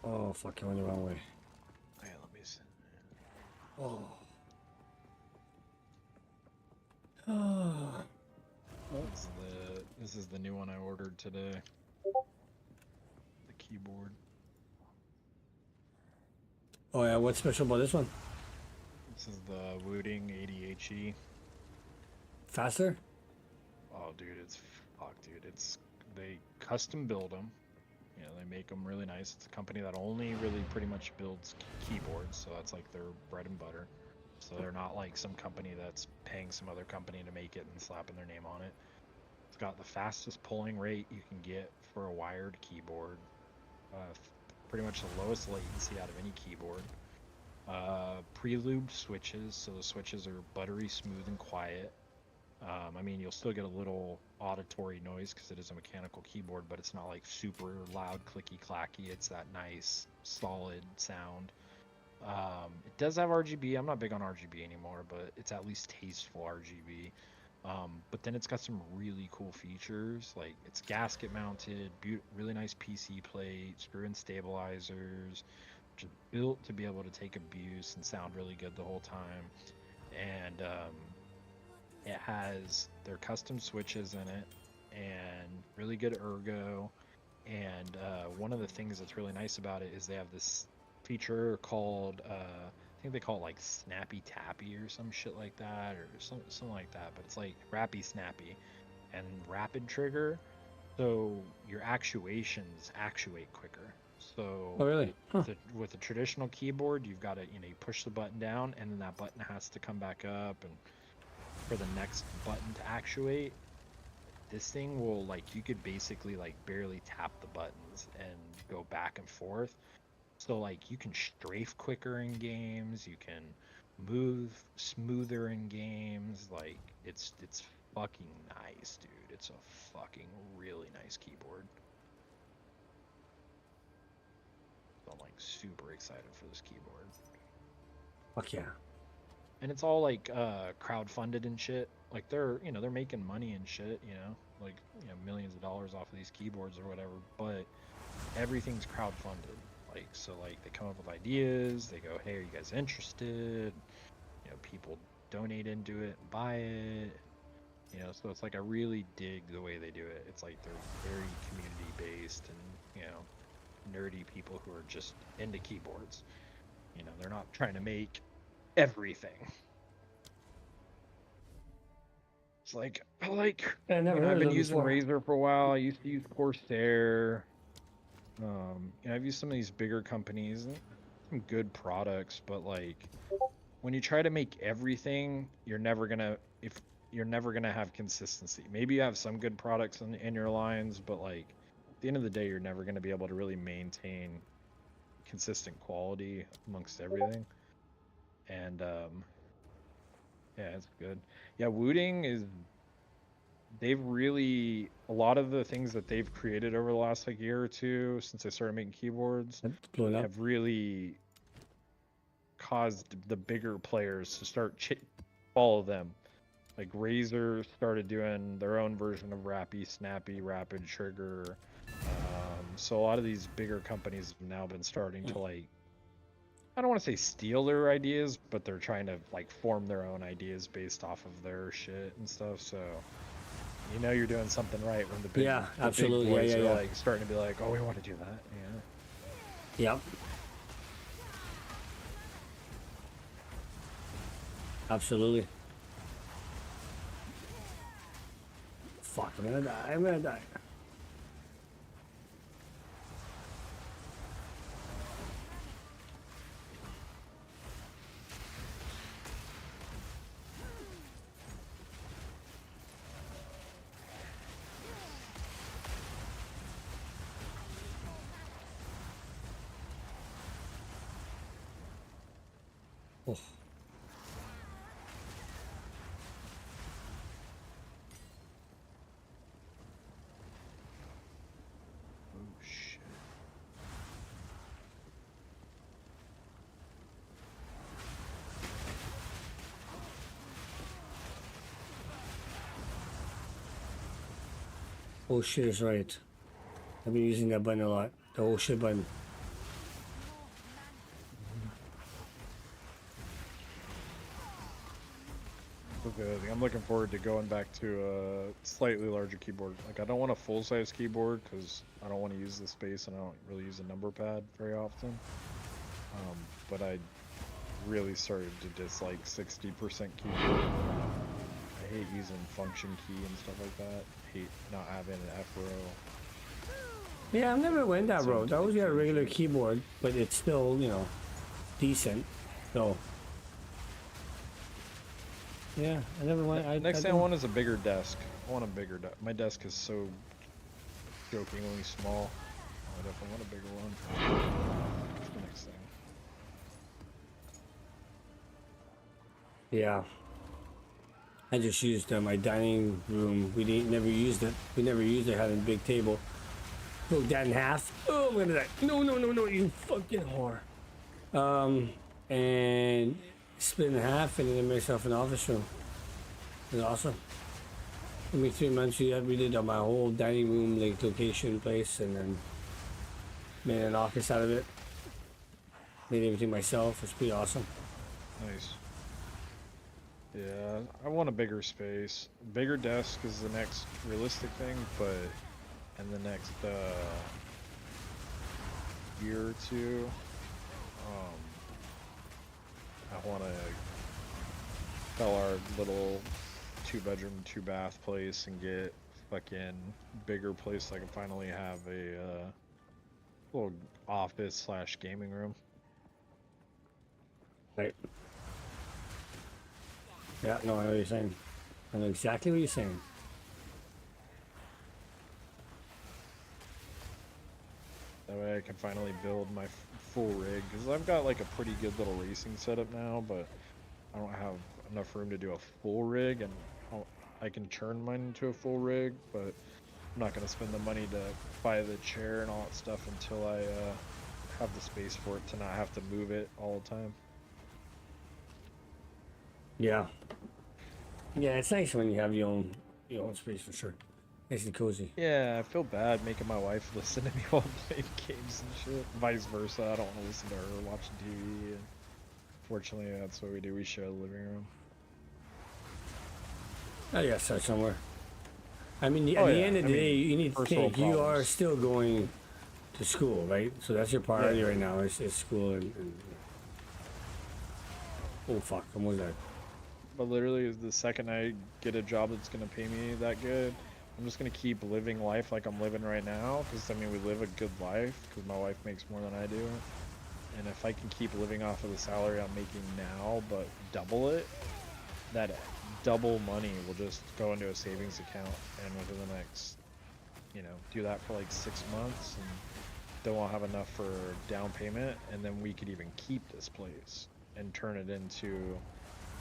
Oh fuck, you went the wrong way. Hey, let me see. Oh. Oh. This is the new one I ordered today. The keyboard. Oh yeah, what's special about this one? This is the Wooting 80HE. Faster? Oh, dude, they custom build them. They make them really nice. It's a company that only really pretty much builds keyboards, so that's like their bread and butter. So they're not like some company that's paying some other company to make it and slapping their name on it. It's got the fastest polling rate you can get for a wired keyboard. Pretty much the lowest latency out of any keyboard. Pre-lubed switches, so the switches are buttery smooth and quiet. I mean, you'll still get a little auditory noise because it is a mechanical keyboard, but it's not like super loud, clicky, clacky. It's that nice, solid sound. It does have RGB. I'm not big on RGB anymore, but it's at least tasteful RGB. But then it's got some really cool features, like it's gasket mounted, really nice PC plate, screw-in stabilizers, just built to be able to take abuse and sound really good the whole time. And it has their custom switches in it and really good ergo. And one of the things that's really nice about it is they have this feature called, I think they call it like Snappy Tappy or some shit like that, or something like that. But it's like Rappy Snappy and Rapid Trigger. So your actuations actuate quicker. Oh So really? Huh. with a traditional keyboard, you've got to, you push the button down and then that button has to come back up, and for the next button to actuate, this thing will, like, you could basically like barely tap the buttons and go back and forth. So like you can strafe quicker in games, you can move smoother in games. Like it's fucking nice, dude. It's a fucking really nice keyboard. So I'm like super excited for this keyboard. Fuck yeah. And it's all like crowdfunded and shit. Like they're making money and shit, like millions of dollars off of these keyboards or whatever, but everything's crowdfunded. Like, so like they come up with ideas, they go, hey, are you guys interested? People donate into it and buy it. So it's like I really dig the way they do it. It's like they're very community based, and nerdy people who are just into keyboards. They're not trying to make everything. It's like I never heard I've of been them using before. Razer for a while. I used to use Corsair. I've used some of these bigger companies and some good products, but like when you try to make everything, you're never gonna have consistency. Maybe you have some good products in your lines, but like at the end of the day, you're never gonna be able to really maintain consistent quality amongst everything. And yeah, it's good. Yeah, Wooting is they've really a lot of the things that they've created over the last like year or two since they started making keyboards That's blowing up. have really caused the bigger players to start follow them. Like Razer started doing their own version of Rappy, Snappy, Rapid Trigger. So a lot of these bigger companies have now been starting to like, I don't want to say steal their ideas, but they're trying to like form their own ideas based off of their shit and stuff. So you know you're doing something right when the big, Yeah, the absolutely. big boys Yeah, are yeah. like starting to be like, oh, we want to do that. Yeah. Yep. Absolutely. Fuck, I'm gonna die. I'm gonna die. Oh. Oh shit. Oh shit is right. I've been using that button a lot. The oh shit button. Okay, I'm looking forward to going back to a slightly larger keyboard. Like, I don't want a full-size keyboard because I don't want to use the space and I don't really use a number pad very often. But I really started to dislike 60% keyboard. I hate using function key and stuff like that. Hate not having an F row. Yeah, I've never went that So road. I always got a regular keyboard, but it's still, decent. So yeah, I never went. Next thing I want is a bigger desk. I want a bigger desk. My desk is so jokingly small. I definitely want a bigger one. That's the next thing. Yeah. I just used my dining room. Never used it. We never used it. Had a big table. Broke that in half. Oh, I'm gonna die. No, no, no, no, you fucking whore. And split in half and then I made myself an office room. It was awesome. Took me 3 months. We did my whole dining room like location place and then made an office out of it. Made everything myself. It's pretty awesome. Nice. Yeah, I want a bigger space. Bigger desk is the next realistic thing, but in the next year or two, I want to sell our little 2-bedroom, 2-bath place and get fucking bigger place so I can finally have a little office slash gaming room. Right. Yeah, no, I know what you're saying. I know exactly what you're saying. That way I can finally build my full rig, because I've got like a pretty good little racing setup now, but I don't have enough room to do a full rig, and I can turn mine into a full rig, but I'm not going to spend the money to buy the chair and all that stuff until I have the space for it to not have to move it all the time. Yeah. Yeah, it's nice when you have your own space for sure. Nice and cozy. Yeah, I feel bad making my wife listen to me while playing games and shit. Vice versa, I don't want to listen to her watching TV. And fortunately, that's what we do. We share the living room. I gotta start somewhere. I mean, at the end of the day, you need to think you are still going to school, right? So that's your priority right now is school and oh fuck, I'm with that. But literally, the second I get a job that's gonna pay me that good, I'm just gonna keep living life like I'm living right now. Because I mean, we live a good life. Because my wife makes more than I do, and if I can keep living off of the salary I'm making now, but double it, that double money will just go into a savings account, and within the next, do that for like 6 months, and then we'll have enough for down payment, and then we could even keep this place and turn it into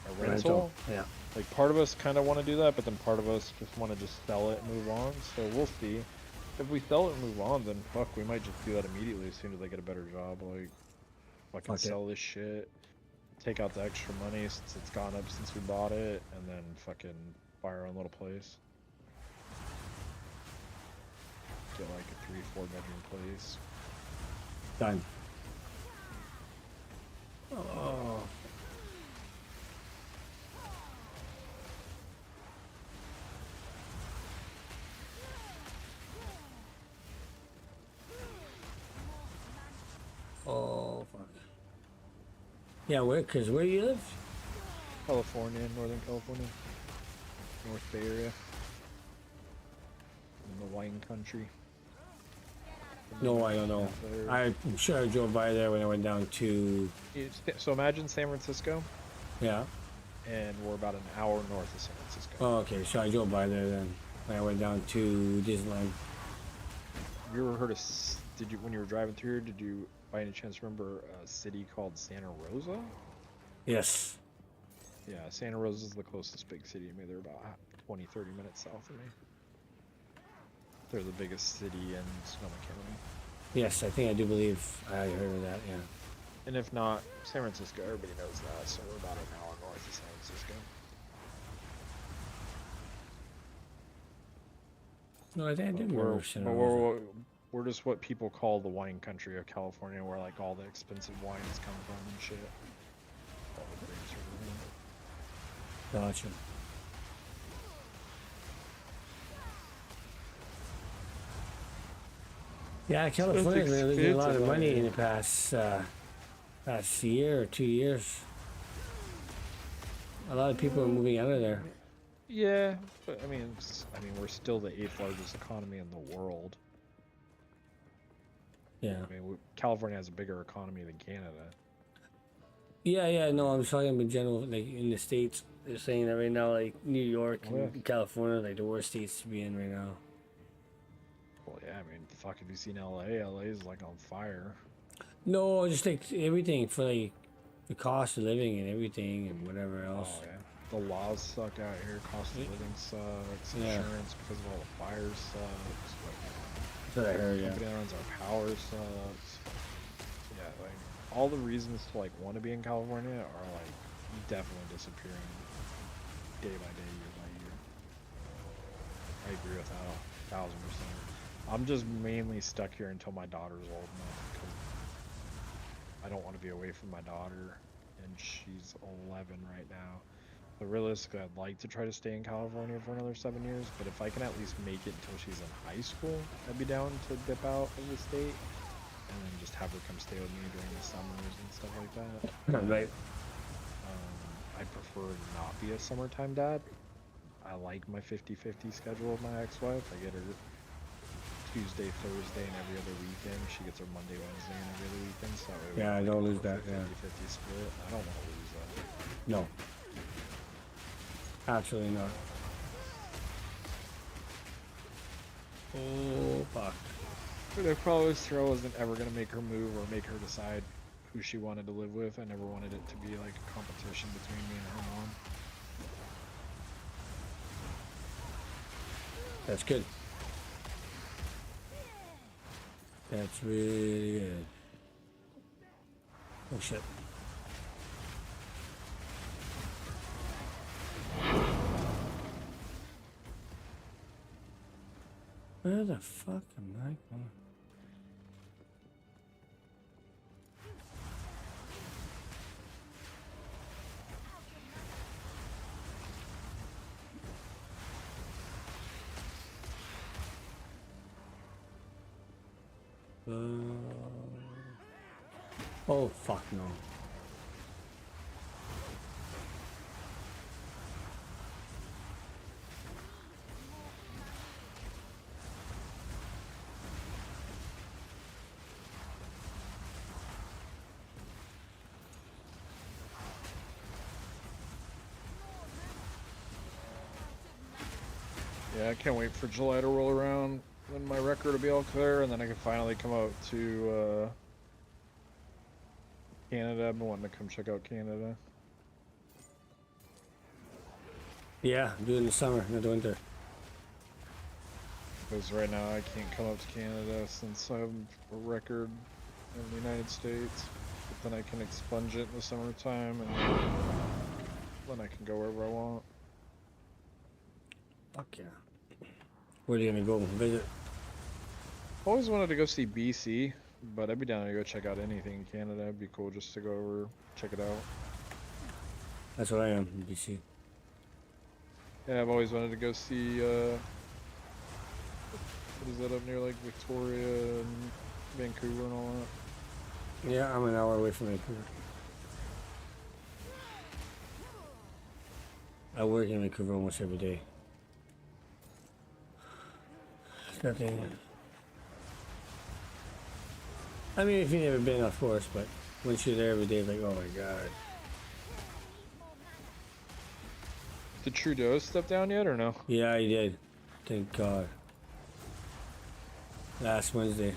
a rental. Yeah. Like part of us kind of want to do that, but then part of us just want to just sell it and move on. So we'll see. If we sell it and move on, then fuck, we might just do that immediately as soon as I get a better job. Like, fucking Fuck it. sell this shit, take out the extra money since it's gone up since we bought it, and then fucking buy our own little place. Get like a 3-4 bedroom place. Done. Oh. Oh, fuck. Yeah, where you live? California, Northern California, North Bay Area, in the wine country. No, I don't know. I'm sure I drove by there when I went down to. So imagine San Francisco, Yeah. and we're about an hour north of San Francisco. Oh, okay. So I drove by there then when I went down to Disneyland. Have you ever heard of? Did you when you were driving through here? Did you by any chance remember a city called Santa Rosa? Yes. Yeah, Santa Rosa is the closest big city to me. They're about 20-30 minutes south of me. They're the biggest city in Sonoma County. Yes, I think I do believe I heard of that. Yeah. And if not, San Francisco, everybody knows that. So we're about an hour north of San Francisco. No, I think I did remember Santa But Rosa. we're just what people call the wine country of California, where like all the expensive wines come from and shit. All the grapes are really- Gotcha. Yeah, California's been losing a lot of money in the past year or 2 years. A lot of people are moving out of there. Yeah, but I mean, we're still the 8th largest economy in the world. Yeah. I mean, California has a bigger economy than Canada. Yeah, no, I'm talking in general, like in the States, they're saying that right now, like New York and California, like the worst states to be in right now. Well, yeah, I mean, fuck, have you seen LA? LA is like on fire. No, just like everything for like the cost of living and everything and whatever else. Oh, yeah. The laws suck out here. Cost of living sucks. Yeah. Insurance because of all the fires sucks. That's what I heard, yeah. Company that runs our power sucks. Yeah, like all the reasons to like want to be in California are like definitely disappearing day by day, year by year. I agree with that 1,000%. I'm just mainly stuck here until my daughter's old enough because I don't want to be away from my daughter, and she's 11 right now. But realistically, I'd like to try to stay in California for another 7 years, but if I can at least make it until she's in high school, I'd be down to dip out of the state and then just have her come stay with me during the summers and stuff like that. Right. I prefer to not be a summertime dad. I like my 50-50 schedule with my ex-wife. I get her Tuesday, Thursday, and every other weekend. She gets her Monday, Wednesday, and every other weekend. So that way Yeah, I don't lose that, 50-50 yeah. split. I don't want to lose that. No. Absolutely not. Oh, fuck. But I promised her I wasn't ever going to make her move or make her decide who she wanted to live with. I never wanted it to be like a competition between me and her mom. That's good. That's really good. Oh, shit. Where the fuck am I going? Oh, fuck no. Yeah, I can't wait for July to roll around. Then my record will be all clear, and then I can finally come out to Canada. I've been wanting to come check out Canada. Yeah, do it in the summer, not the winter. Because right now I can't come up to Canada since I have a record in the United States. But then I can expunge it in the summertime, and then I can go wherever I want. Fuck yeah. Where are you gonna go visit? Always wanted to go see BC, but I'd be down to go check out anything in Canada. It'd be cool just to go over, check it out. That's what I am in BC. Yeah, I've always wanted to go see, what is that up near, like, Victoria and Vancouver and all that? Yeah, I'm an hour away from Vancouver. I work in Vancouver almost every day. It's nothing. I mean, if you've never been, of course, but once you're there every day, it's like, oh my god. Did Trudeau step down yet or no? Yeah, I did. Thank God. Last Wednesday.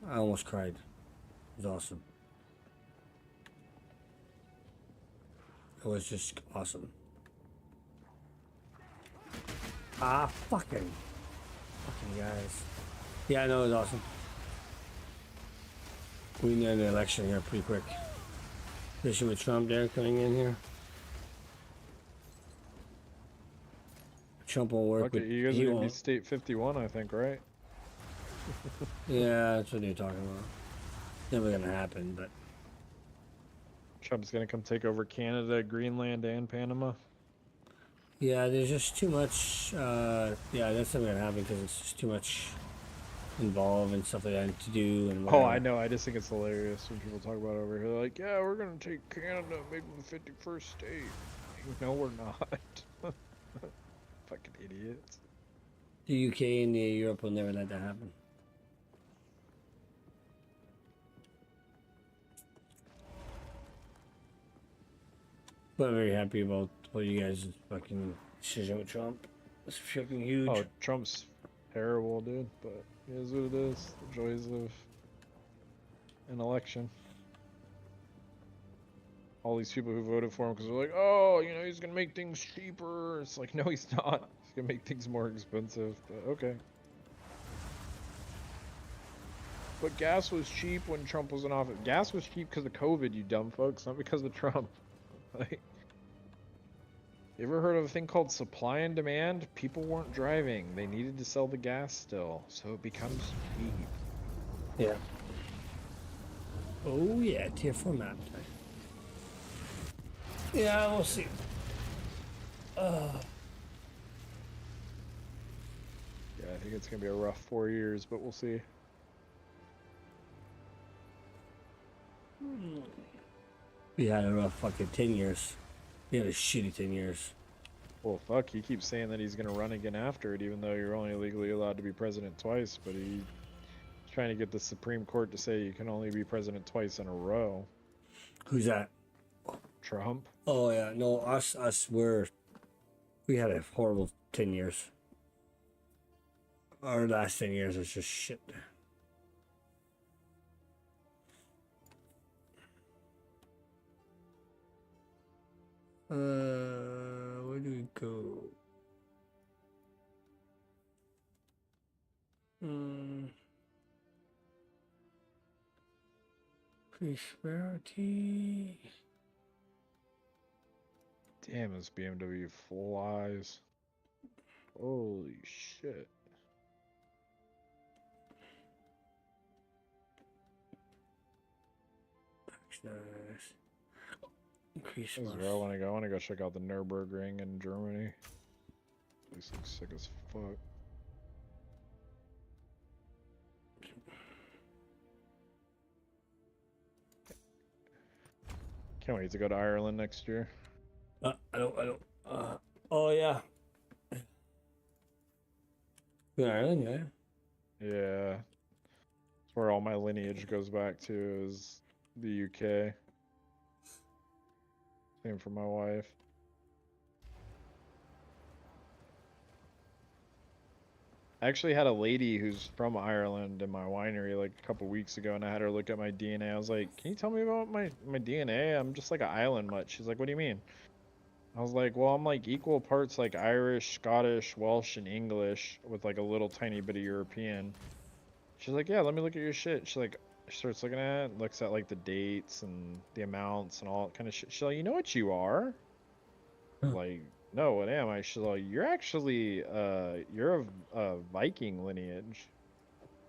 I almost cried. It was awesome. It was just awesome. Ah, fucking guys. Yeah, I know it was awesome. We need an election here pretty quick. Especially with Trump there coming in here. Trump won't work Okay, with. you guys He are gonna be won't. state 51, I think, right? Yeah, that's what they're talking about. Never gonna happen, but Trump's gonna come take over Canada, Greenland, and Panama. yeah, there's just too much. Yeah, that's never gonna happen because it's just too much involved and stuff like that to do and Oh, whatever. I know. I just think it's hilarious when people talk about it over here. They're like, yeah, we're gonna take Canada, and make them the 51st state. No, we're not. Fucking idiots. The UK and Europe will never let that happen. But I'm very happy about what you guys' fucking decision with Trump. It's fucking huge. Oh, Trump's terrible, dude. But it is what it is. The joys of an election. All these people who voted for him because they're like, oh, you know, he's gonna make things cheaper. It's like, no, he's not. He's gonna make things more expensive. But okay. But gas was cheap when Trump was in office. Gas was cheap because of COVID, you dumb folks, not because of Trump. Like, you ever heard of a thing called supply and demand? People weren't driving. They needed to sell the gas still, so it becomes cheap. Yeah. Oh yeah, tier 4 map. Yeah, we'll see. Yeah, I think it's gonna be a rough 4 years, but we'll see. We had a rough fucking 10 years. We had a shitty 10 years. Well, fuck, he keeps saying that he's gonna run again after it, even though you're only legally allowed to be president twice, but he's trying to get the Supreme Court to say you can only be president twice in a row. Who's that? Trump? Oh yeah, no, we had a horrible 10 years. Our last 10 years was just shit. Where do we go? Prosperity. Damn, this BMW flies. Holy shit. Nice. Increase This is where I want to go. I want to go check out the Nürburgring in Germany. This looks sick as fuck. Can't wait to go to Ireland next year. I don't. Oh yeah. Good Ireland, yeah. Yeah. It's where all my lineage goes back to, is the UK. Same for my wife. I actually had a lady who's from Ireland in my winery like a couple weeks ago, and I had her look at my DNA. I was like, "Can you tell me about my DNA? I'm just like an island mutt." She's like, "What do you mean?" I was like, "Well, I'm like equal parts like Irish, Scottish, Welsh, and English with like a little tiny bit of European." She's like, "Yeah, let me look at your shit." She starts looking at it, looks at like the dates and the amounts and all that kind of shit. She's like, "You know what you are?" Like, no, what am I? She's like, "You're actually you're of Viking lineage."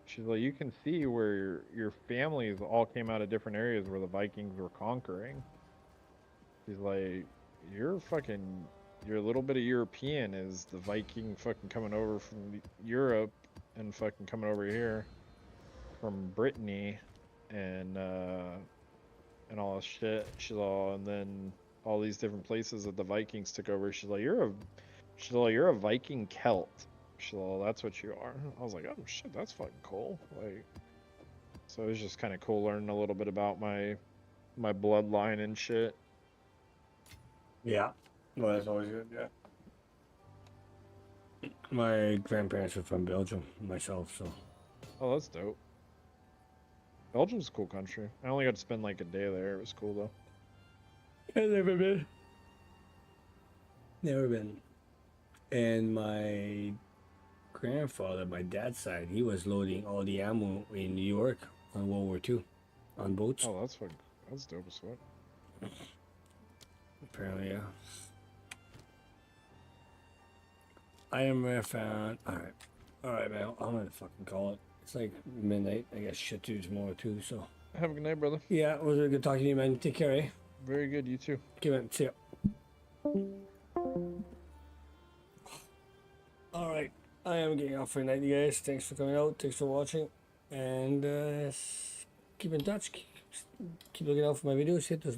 She's like, "You can see where your families all came out of different areas where the Vikings were conquering." She's like, your little bit of European is the Viking fucking coming over from Europe and fucking coming over here from Brittany and all this shit." She's all, and then all these different places that the Vikings took over. She's like, "You're a Viking Celt." She's all, "That's what you are." I was like, "Oh shit, that's fucking cool." Like, so it was just kind of cool learning a little bit about my bloodline and shit. Yeah. Well, that's always good. Yeah. My grandparents were from Belgium, myself, so. Oh, that's dope. Belgium's a cool country. I only got to spend like a day there. It was cool though. I've never been. Never been. And my grandfather, my dad's side, he was loading all the ammo in New York on World War II on boats. Oh, that's dope as fuck. Apparently, yeah. I found. All right, man. I'm gonna fucking call it. It's like midnight. I got shit to do tomorrow too. So Have a good night, brother. yeah, it was really good talking to you, man. Take care, eh? Very good. You too. Okay, man. See ya. All right, I am getting off for the night, you guys. Thanks for coming out. Thanks for watching, and keep in touch. Keep looking out for my videos. Hit those